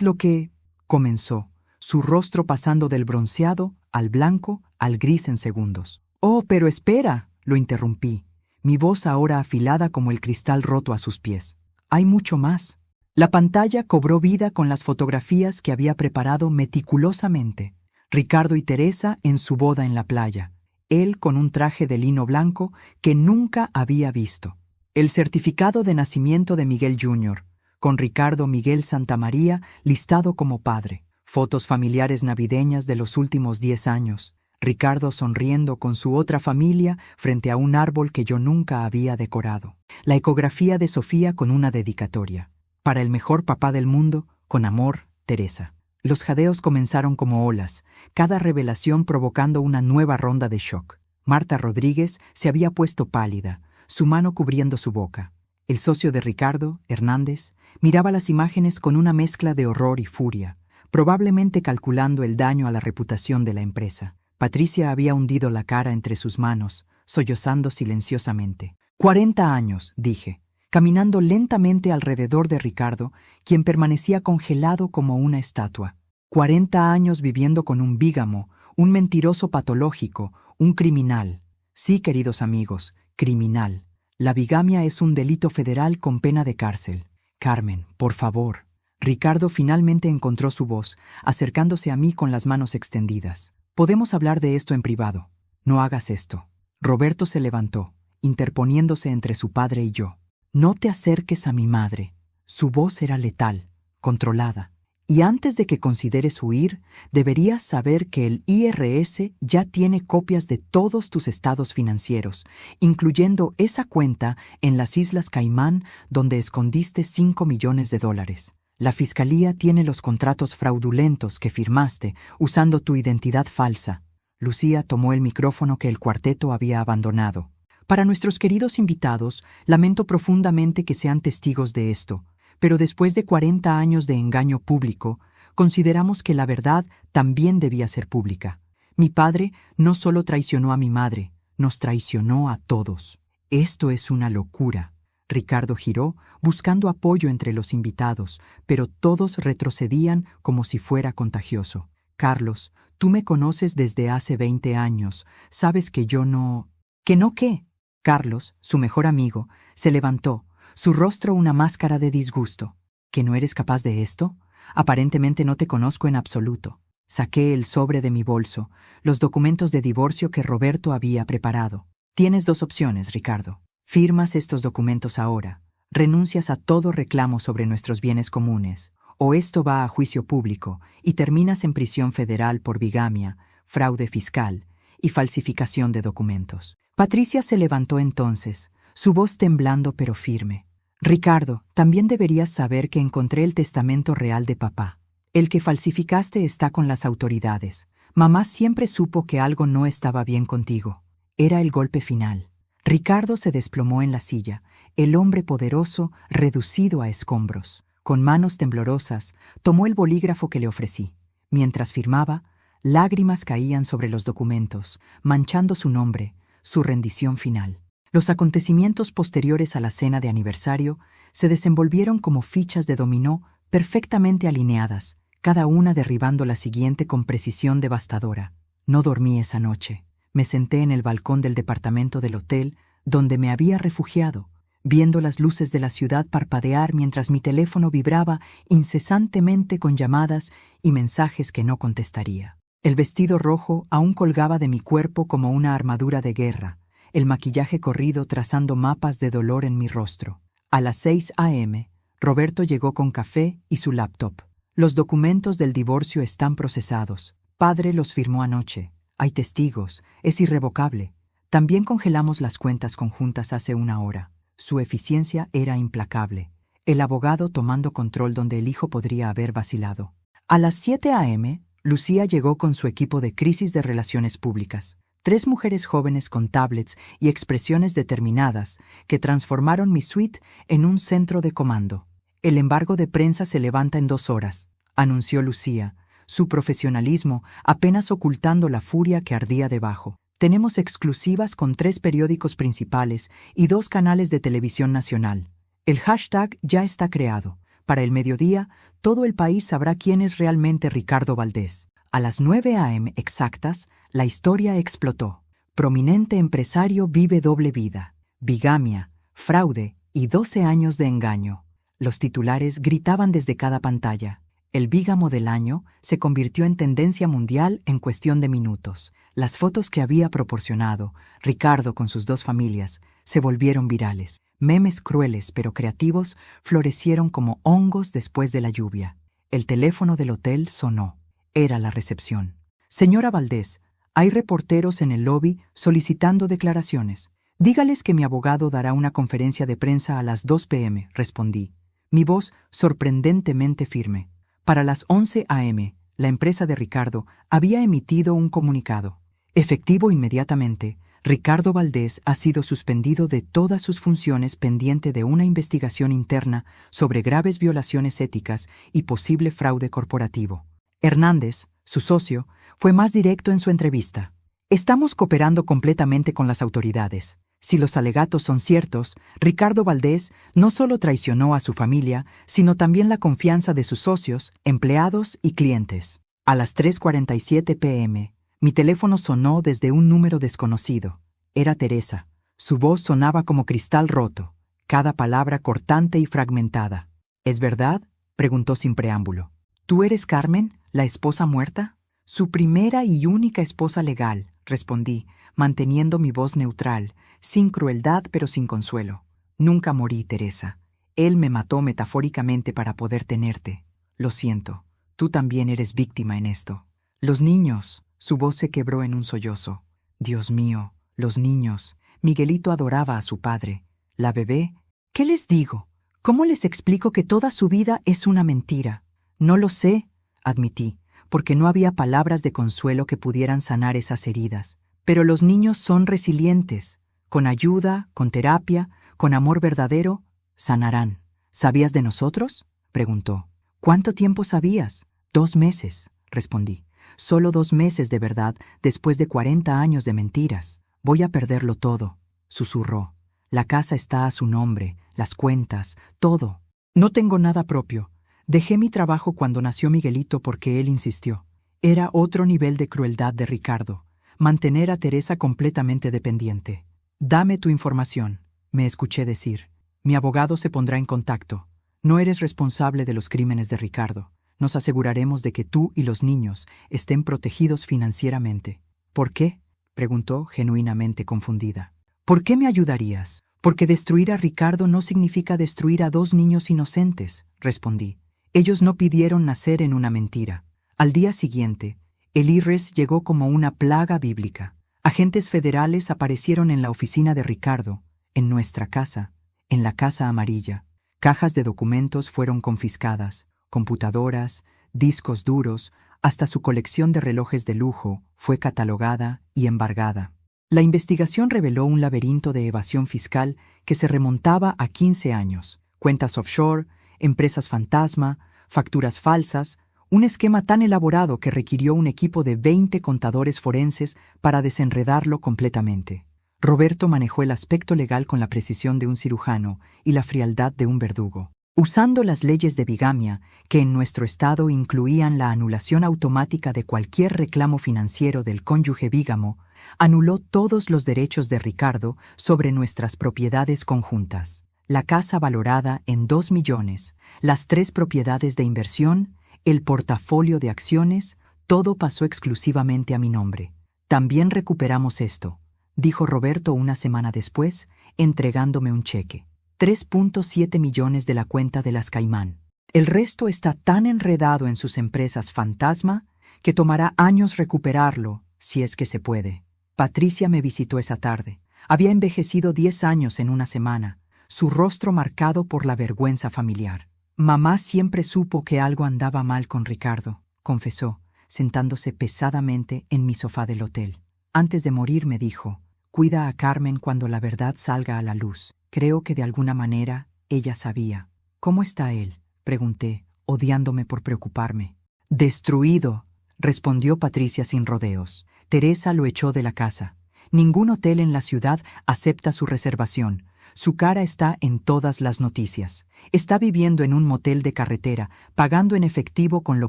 lo que... comenzó, su rostro pasando del bronceado al blanco al gris en segundos. Oh, pero espera, lo interrumpí, mi voz ahora afilada como el cristal roto a sus pies. Hay mucho más. La pantalla cobró vida con las fotografías que había preparado meticulosamente. Ricardo y Teresa en su boda en la playa, él con un traje de lino blanco que nunca había visto. El certificado de nacimiento de Miguel Jr., con Ricardo Miguel Santamaría listado como padre. Fotos familiares navideñas de los últimos 10 años. Ricardo sonriendo con su otra familia frente a un árbol que yo nunca había decorado. La ecografía de Sofía con una dedicatoria. Para el mejor papá del mundo, con amor, Teresa. Los jadeos comenzaron como olas, cada revelación provocando una nueva ronda de shock. Marta Rodríguez se había puesto pálida, su mano cubriendo su boca. El socio de Ricardo, Hernández, miraba las imágenes con una mezcla de horror y furia, probablemente calculando el daño a la reputación de la empresa. Patricia había hundido la cara entre sus manos, sollozando silenciosamente. 40 años, dije, caminando lentamente alrededor de Ricardo, quien permanecía congelado como una estatua. 40 años viviendo con un bígamo, un mentiroso patológico, un criminal. Sí, queridos amigos, criminal. La bigamia es un delito federal con pena de cárcel. Carmen, por favor. Ricardo finalmente encontró su voz, acercándose a mí con las manos extendidas. Podemos hablar de esto en privado. No hagas esto. Roberto se levantó, interponiéndose entre su padre y yo. No te acerques a mi madre. Su voz era letal, controlada. Y antes de que consideres huir, deberías saber que el IRS ya tiene copias de todos tus estados financieros, incluyendo esa cuenta en las Islas Caimán donde escondiste $5 millones. La fiscalía tiene los contratos fraudulentos que firmaste usando tu identidad falsa. Lucía tomó el micrófono que el cuarteto había abandonado. Para nuestros queridos invitados, lamento profundamente que sean testigos de esto, pero después de 40 años de engaño público, consideramos que la verdad también debía ser pública. Mi padre no solo traicionó a mi madre, nos traicionó a todos. Esto es una locura. Ricardo giró, buscando apoyo entre los invitados, pero todos retrocedían como si fuera contagioso. Carlos, Tú me conoces desde hace 20 años. Sabes que yo no... ¿Que no qué? Carlos, su mejor amigo, se levantó, su rostro una máscara de disgusto. ¿Que no eres capaz de esto? Aparentemente no te conozco en absoluto. Saqué el sobre de mi bolso, los documentos de divorcio que Roberto había preparado. Tienes dos opciones, Ricardo. Firmas estos documentos ahora, renuncias a todo reclamo sobre nuestros bienes comunes, o esto va a juicio público y terminas en prisión federal por bigamia, fraude fiscal y falsificación de documentos. Patricia se levantó entonces, su voz temblando pero firme. Ricardo, también deberías saber que encontré el testamento real de papá. El que falsificaste está con las autoridades. Mamá siempre supo que algo no estaba bien contigo. Era el golpe final. Ricardo se desplomó en la silla, el hombre poderoso reducido a escombros. Con manos temblorosas, tomó el bolígrafo que le ofrecí. Mientras firmaba, lágrimas caían sobre los documentos, manchando su nombre, su rendición final. Los acontecimientos posteriores a la cena de aniversario se desenvolvieron como fichas de dominó perfectamente alineadas, cada una derribando la siguiente con precisión devastadora. No dormí esa noche. Me senté en el balcón del departamento del hotel donde me había refugiado, viendo las luces de la ciudad parpadear mientras mi teléfono vibraba incesantemente con llamadas y mensajes que no contestaría. El vestido rojo aún colgaba de mi cuerpo como una armadura de guerra, el maquillaje corrido trazando mapas de dolor en mi rostro. A las 6 a.m., Roberto llegó con café y su laptop. Los documentos del divorcio están procesados. Padre los firmó anoche. Hay testigos. Es irrevocable. También congelamos las cuentas conjuntas hace una hora. Su eficiencia era implacable. El abogado tomando control donde el hijo podría haber vacilado. A las 7 a.m., Lucía llegó con su equipo de crisis de relaciones públicas. 3 mujeres jóvenes con tablets y expresiones determinadas que transformaron mi suite en un centro de comando. El embargo de prensa se levanta en 2 horas, anunció Lucía, su profesionalismo apenas ocultando la furia que ardía debajo. Tenemos exclusivas con 3 periódicos principales y 2 canales de televisión nacional. El hashtag ya está creado. Para el mediodía, todo el país sabrá quién es realmente Ricardo Valdés. A las 9 a.m. exactas, la historia explotó. Prominente empresario vive doble vida. Bigamia, fraude y 12 años de engaño. Los titulares gritaban desde cada pantalla. El bígamo del año se convirtió en tendencia mundial en cuestión de minutos. Las fotos que había proporcionado Ricardo con sus 2 familias se volvieron virales. Memes crueles pero creativos florecieron como hongos después de la lluvia. El teléfono del hotel sonó. Era la recepción. Señora Valdés, hay reporteros en el lobby solicitando declaraciones. Dígales que mi abogado dará una conferencia de prensa a las 2 p.m., respondí. Mi voz sorprendentemente firme. Para las 11 a.m., la empresa de Ricardo había emitido un comunicado. Efectivo inmediatamente, Ricardo Valdés ha sido suspendido de todas sus funciones pendiente de una investigación interna sobre graves violaciones éticas y posible fraude corporativo. Hernández, su socio, fue más directo en su entrevista. Estamos cooperando completamente con las autoridades. Si los alegatos son ciertos, Ricardo Valdés no solo traicionó a su familia, sino también la confianza de sus socios, empleados y clientes. A las 3:47 p.m., mi teléfono sonó desde un número desconocido. Era Teresa. Su voz sonaba como cristal roto, cada palabra cortante y fragmentada. ¿Es verdad?, preguntó sin preámbulo. ¿Tú eres Carmen, la esposa muerta? Su primera y única esposa legal, respondí, manteniendo mi voz neutral, sin crueldad pero sin consuelo. Nunca morí, Teresa. Él me mató metafóricamente para poder tenerte. Lo siento, tú también eres víctima en esto. Los niños, su voz se quebró en un sollozo. Dios mío, los niños. Miguelito adoraba a su padre. La bebé, ¿qué les digo? ¿Cómo les explico que toda su vida es una mentira? No lo sé, admití, porque no había palabras de consuelo que pudieran sanar esas heridas. Pero los niños son resilientes. Con ayuda, con terapia, con amor verdadero, sanarán. ¿Sabías de nosotros?, preguntó. ¿Cuánto tiempo sabías? 2 meses, respondí. Solo 2 meses de verdad después de 40 años de mentiras. Voy a perderlo todo, susurró. La casa está a su nombre, las cuentas, todo. No tengo nada propio. Dejé mi trabajo cuando nació Miguelito porque él insistió. Era otro nivel de crueldad de Ricardo, mantener a Teresa completamente dependiente. «Dame tu información», me escuché decir. «Mi abogado se pondrá en contacto. No eres responsable de los crímenes de Ricardo. Nos aseguraremos de que tú y los niños estén protegidos financieramente». «¿Por qué?», preguntó, genuinamente confundida. «¿Por qué me ayudarías? Porque destruir a Ricardo no significa destruir a 2 niños inocentes», respondí. «Ellos no pidieron nacer en una mentira». Al día siguiente, el IRS llegó como una plaga bíblica. Agentes federales aparecieron en la oficina de Ricardo, en nuestra casa, en la Casa Amarilla. Cajas de documentos fueron confiscadas, computadoras, discos duros, hasta su colección de relojes de lujo fue catalogada y embargada. La investigación reveló un laberinto de evasión fiscal que se remontaba a 15 años. Cuentas offshore, empresas fantasma, facturas falsas, un esquema tan elaborado que requirió un equipo de 20 contadores forenses para desenredarlo completamente. Roberto manejó el aspecto legal con la precisión de un cirujano y la frialdad de un verdugo. Usando las leyes de bigamia, que en nuestro estado incluían la anulación automática de cualquier reclamo financiero del cónyuge bígamo, anuló todos los derechos de Ricardo sobre nuestras propiedades conjuntas. La casa valorada en 2 millones, las 3 propiedades de inversión, el portafolio de acciones, todo pasó exclusivamente a mi nombre. «También recuperamos esto», dijo Roberto una semana después, entregándome un cheque. 3.7 millones de la cuenta de las Caimán. El resto está tan enredado en sus empresas fantasma que tomará años recuperarlo, si es que se puede. Patricia me visitó esa tarde. Había envejecido 10 años en una semana, su rostro marcado por la vergüenza familiar. «Mamá siempre supo que algo andaba mal con Ricardo», confesó, sentándose pesadamente en mi sofá del hotel. Antes de morir me dijo, «Cuida a Carmen cuando la verdad salga a la luz». Creo que de alguna manera ella sabía. «¿Cómo está él?», pregunté, odiándome por preocuparme. «Destruido», respondió Patricia sin rodeos. «Teresa lo echó de la casa. Ningún hotel en la ciudad acepta su reservación. Su cara está en todas las noticias. Está viviendo en un motel de carretera, pagando en efectivo con lo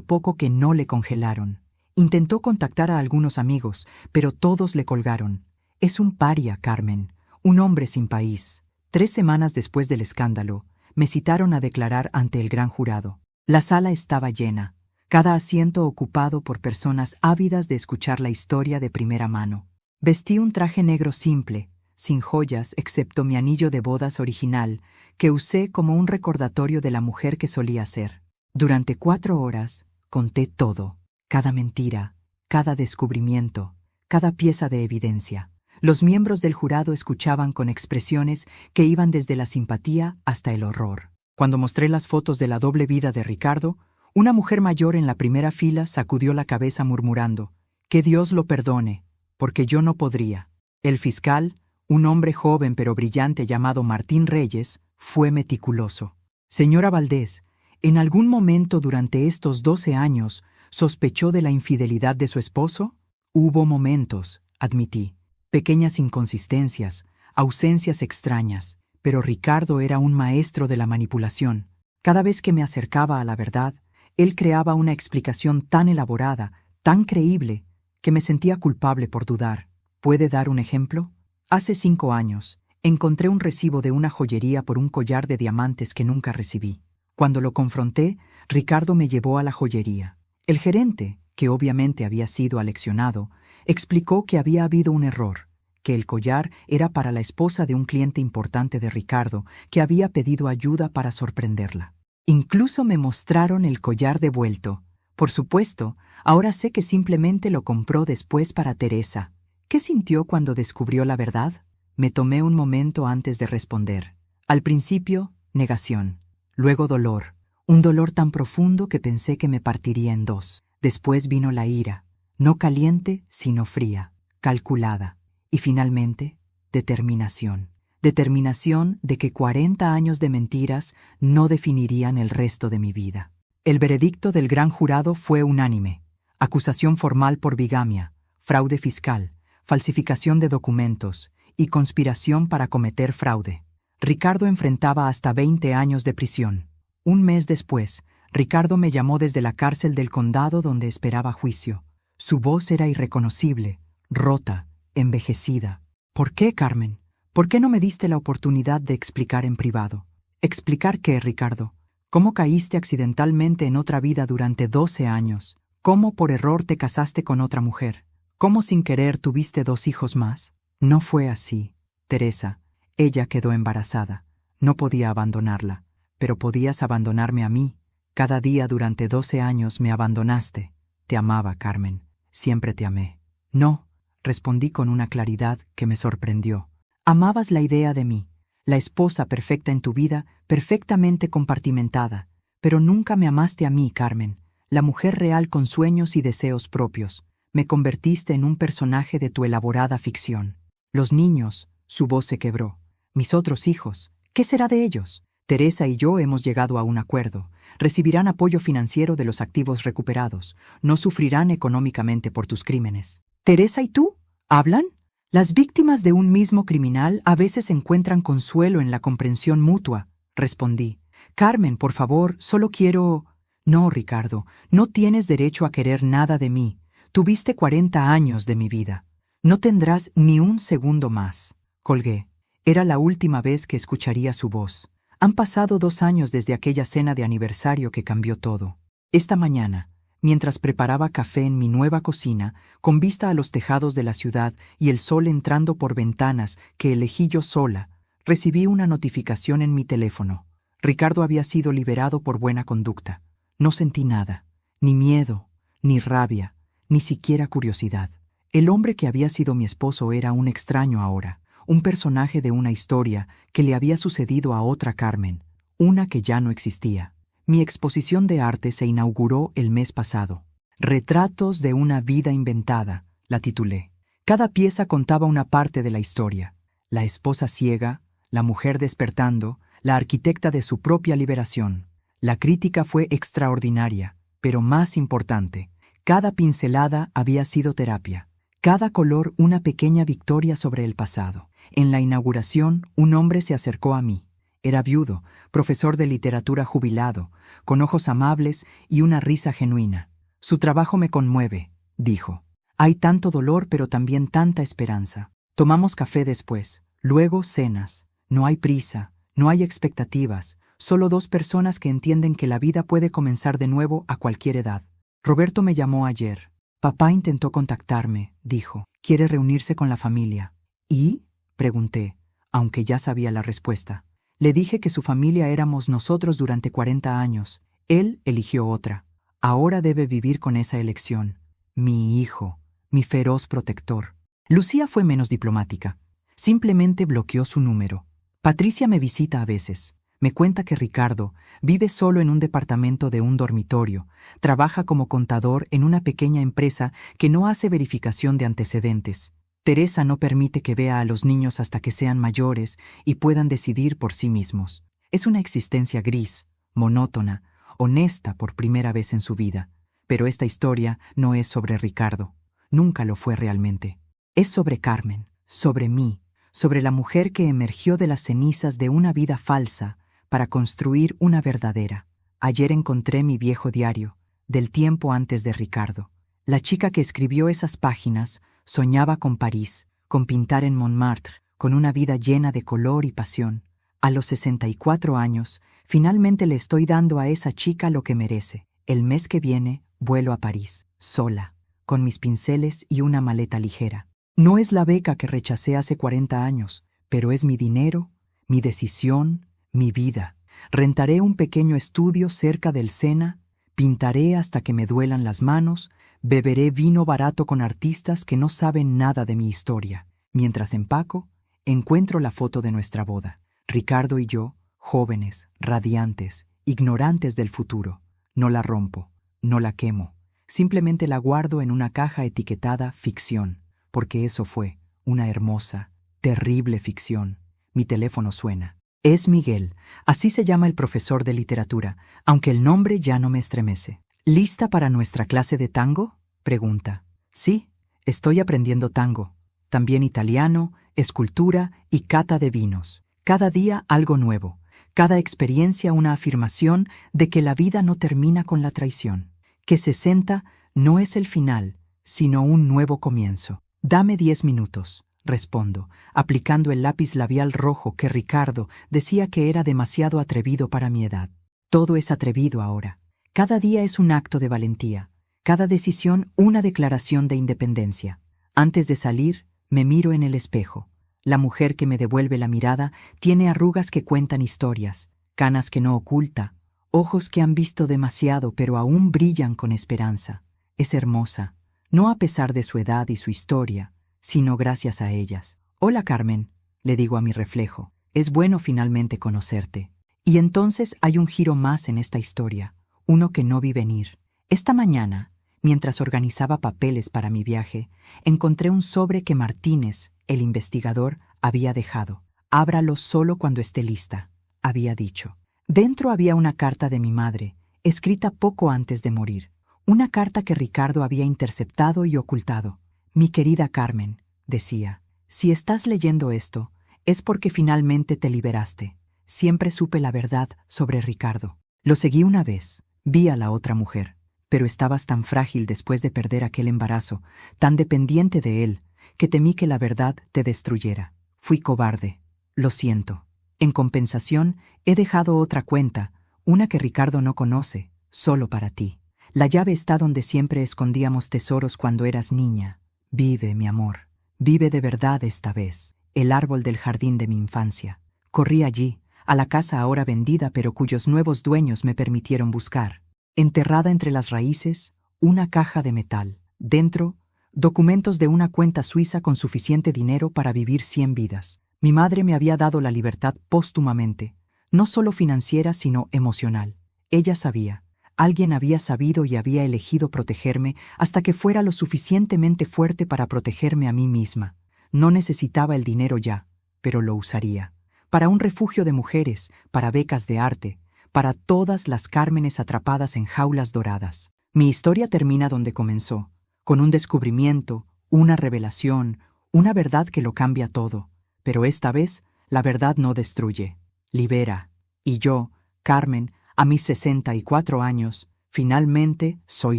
poco que no le congelaron. Intentó contactar a algunos amigos, pero todos le colgaron. Es un paria, Carmen, un hombre sin país». 3 semanas después del escándalo, me citaron a declarar ante el gran jurado. La sala estaba llena, cada asiento ocupado por personas ávidas de escuchar la historia de primera mano. Vestí un traje negro simple, sin joyas excepto mi anillo de bodas original, que usé como un recordatorio de la mujer que solía ser. Durante 4 horas conté todo, cada mentira, cada descubrimiento, cada pieza de evidencia. Los miembros del jurado escuchaban con expresiones que iban desde la simpatía hasta el horror. Cuando mostré las fotos de la doble vida de Ricardo, una mujer mayor en la primera fila sacudió la cabeza murmurando, «Que Dios lo perdone, porque yo no podría». El fiscal, un hombre joven pero brillante llamado Martín Reyes, fue meticuloso. «Señora Valdés, ¿en algún momento durante estos 12 años sospechó de la infidelidad de su esposo?» «Hubo momentos», admití. «Pequeñas inconsistencias, ausencias extrañas, pero Ricardo era un maestro de la manipulación. Cada vez que me acercaba a la verdad, él creaba una explicación tan elaborada, tan creíble, que me sentía culpable por dudar. ¿Puede dar un ejemplo? Hace 5 años, encontré un recibo de una joyería por un collar de diamantes que nunca recibí. Cuando lo confronté, Ricardo me llevó a la joyería. El gerente, que obviamente había sido aleccionado, explicó que había habido un error, que el collar era para la esposa de un cliente importante de Ricardo, que había pedido ayuda para sorprenderla. Incluso me mostraron el collar devuelto. Por supuesto, ahora sé que simplemente lo compró después para Teresa. ¿Qué sintió cuando descubrió la verdad? Me tomé un momento antes de responder. Al principio, negación. Luego dolor. Un dolor tan profundo que pensé que me partiría en 2. Después vino la ira. No caliente, sino fría, calculada. Y finalmente, determinación. Determinación de que 40 años de mentiras no definirían el resto de mi vida. El veredicto del gran jurado fue unánime. Acusación formal por bigamia, fraude fiscal, falsificación de documentos y conspiración para cometer fraude. Ricardo enfrentaba hasta 20 años de prisión. Un mes después, Ricardo me llamó desde la cárcel del condado donde esperaba juicio. Su voz era irreconocible, rota, envejecida. ¿Por qué, Carmen? ¿Por qué no me diste la oportunidad de explicar en privado? ¿Explicar qué, Ricardo? ¿Cómo caíste accidentalmente en otra vida durante 12 años? ¿Cómo por error te casaste con otra mujer? ¿Cómo sin querer tuviste 2 hijos más? No fue así, Teresa. Ella quedó embarazada. No podía abandonarla, pero podías abandonarme a mí. Cada día durante 12 años me abandonaste. Te amaba, Carmen. Siempre te amé. No, respondí con una claridad que me sorprendió. Amabas la idea de mí, la esposa perfecta en tu vida, perfectamente compartimentada, pero nunca me amaste a mí, Carmen, la mujer real con sueños y deseos propios. Me convertiste en un personaje de tu elaborada ficción. Los niños, su voz se quebró. Mis otros hijos, ¿qué será de ellos? Teresa y yo hemos llegado a un acuerdo. Recibirán apoyo financiero de los activos recuperados. No sufrirán económicamente por tus crímenes. ¿Teresa y tú? ¿Hablan? Las víctimas de un mismo criminal a veces encuentran consuelo en la comprensión mutua, respondí. Carmen, por favor, solo quiero... No, Ricardo, no tienes derecho a querer nada de mí. Tuviste 40 años de mi vida. No tendrás ni un segundo más. Colgué. Era la última vez que escucharía su voz. Han pasado 2 años desde aquella cena de aniversario que cambió todo. Esta mañana, mientras preparaba café en mi nueva cocina, con vista a los tejados de la ciudad y el sol entrando por ventanas que elegí yo sola, recibí una notificación en mi teléfono. Ricardo había sido liberado por buena conducta. No sentí nada, ni miedo, ni rabia, ni siquiera curiosidad. El hombre que había sido mi esposo era un extraño ahora, un personaje de una historia que le había sucedido a otra Carmen, una que ya no existía. Mi exposición de arte se inauguró el mes pasado. Retratos de una vida inventada, la titulé. Cada pieza contaba una parte de la historia. La esposa ciega, la mujer despertando, la arquitecta de su propia liberación. La crítica fue extraordinaria, pero más importante, cada pincelada había sido terapia. Cada color una pequeña victoria sobre el pasado. En la inauguración, un hombre se acercó a mí. Era viudo, profesor de literatura jubilado, con ojos amables y una risa genuina. Su trabajo me conmueve, dijo. Hay tanto dolor pero también tanta esperanza. Tomamos café después, luego cenas. No hay prisa, no hay expectativas, solo 2 personas que entienden que la vida puede comenzar de nuevo a cualquier edad. Roberto me llamó ayer. Papá intentó contactarme, dijo. Quiere reunirse con la familia. ¿Y? Pregunté, aunque ya sabía la respuesta. Le dije que su familia éramos nosotros durante 40 años. Él eligió otra. Ahora debe vivir con esa elección. Mi hijo, mi feroz protector. Lucía fue menos diplomática. Simplemente bloqueó su número. Patricia me visita a veces. Me cuenta que Ricardo vive solo en un departamento de un dormitorio, trabaja como contador en una pequeña empresa que no hace verificación de antecedentes. Teresa no permite que vea a los niños hasta que sean mayores y puedan decidir por sí mismos. Es una existencia gris, monótona, honesta por primera vez en su vida. Pero esta historia no es sobre Ricardo. Nunca lo fue realmente. Es sobre Carmen, sobre mí, sobre la mujer que emergió de las cenizas de una vida falsa para construir una verdadera. Ayer encontré mi viejo diario, del tiempo antes de Ricardo. La chica que escribió esas páginas soñaba con París, con pintar en Montmartre, con una vida llena de color y pasión. A los 64 años, finalmente le estoy dando a esa chica lo que merece. El mes que viene, vuelo a París, sola, con mis pinceles y una maleta ligera. No es la beca que rechacé hace 40 años, pero es mi dinero, mi decisión, mi vida. Rentaré un pequeño estudio cerca del Sena, pintaré hasta que me duelan las manos, beberé vino barato con artistas que no saben nada de mi historia. Mientras empaco, encuentro la foto de nuestra boda. Ricardo y yo, jóvenes, radiantes, ignorantes del futuro. No la rompo, no la quemo. Simplemente la guardo en una caja etiquetada ficción, porque eso fue una hermosa, terrible ficción. Mi teléfono suena. Es Miguel, así se llama el profesor de literatura, aunque el nombre ya no me estremece. ¿Lista para nuestra clase de tango?, pregunta. Sí, estoy aprendiendo tango. También italiano, escultura y cata de vinos. Cada día algo nuevo. cada experiencia una afirmación de que la vida no termina con la traición, que 60 no es el final, sino un nuevo comienzo. Dame 10 minutos, respondo, aplicando el lápiz labial rojo que Ricardo decía que era demasiado atrevido para mi edad. Todo es atrevido ahora. Cada día es un acto de valentía, cada decisión una declaración de independencia. Antes de salir, me miro en el espejo. La mujer que me devuelve la mirada tiene arrugas que cuentan historias, canas que no oculta, ojos que han visto demasiado pero aún brillan con esperanza. Es hermosa, no a pesar de su edad y su historia, sino gracias a ellas. Hola Carmen, le digo a mi reflejo, es bueno finalmente conocerte. Y entonces hay un giro más en esta historia, uno que no vi venir. Esta mañana, mientras organizaba papeles para mi viaje, encontré un sobre que Martínez, el investigador, había dejado. Ábralo solo cuando esté lista, había dicho. Dentro había una carta de mi madre, escrita poco antes de morir. Una carta que Ricardo había interceptado y ocultado. Mi querida Carmen, decía, si estás leyendo esto, es porque finalmente te liberaste. Siempre supe la verdad sobre Ricardo. Lo seguí una vez, vi a la otra mujer, pero estabas tan frágil después de perder aquel embarazo, tan dependiente de él, que temí que la verdad te destruyera. Fui cobarde. Lo siento. En compensación, he dejado otra cuenta, una que Ricardo no conoce, solo para ti. La llave está donde siempre escondíamos tesoros cuando eras niña. Vive, mi amor. Vive de verdad esta vez. El árbol del jardín de mi infancia. Corrí allí, a la casa ahora vendida pero cuyos nuevos dueños me permitieron buscar. Enterrada entre las raíces, una caja de metal. Dentro, documentos de una cuenta suiza con suficiente dinero para vivir 100 vidas. Mi madre me había dado la libertad póstumamente, no solo financiera sino emocional. Ella sabía, alguien había sabido y había elegido protegerme hasta que fuera lo suficientemente fuerte para protegerme a mí misma. No necesitaba el dinero ya, pero lo usaría. Para un refugio de mujeres, para becas de arte, para todas las Cármenes atrapadas en jaulas doradas. Mi historia termina donde comenzó, con un descubrimiento, una revelación, una verdad que lo cambia todo. Pero esta vez, la verdad no destruye, libera. Y yo, Carmen, a mis 64 años, finalmente soy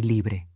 libre.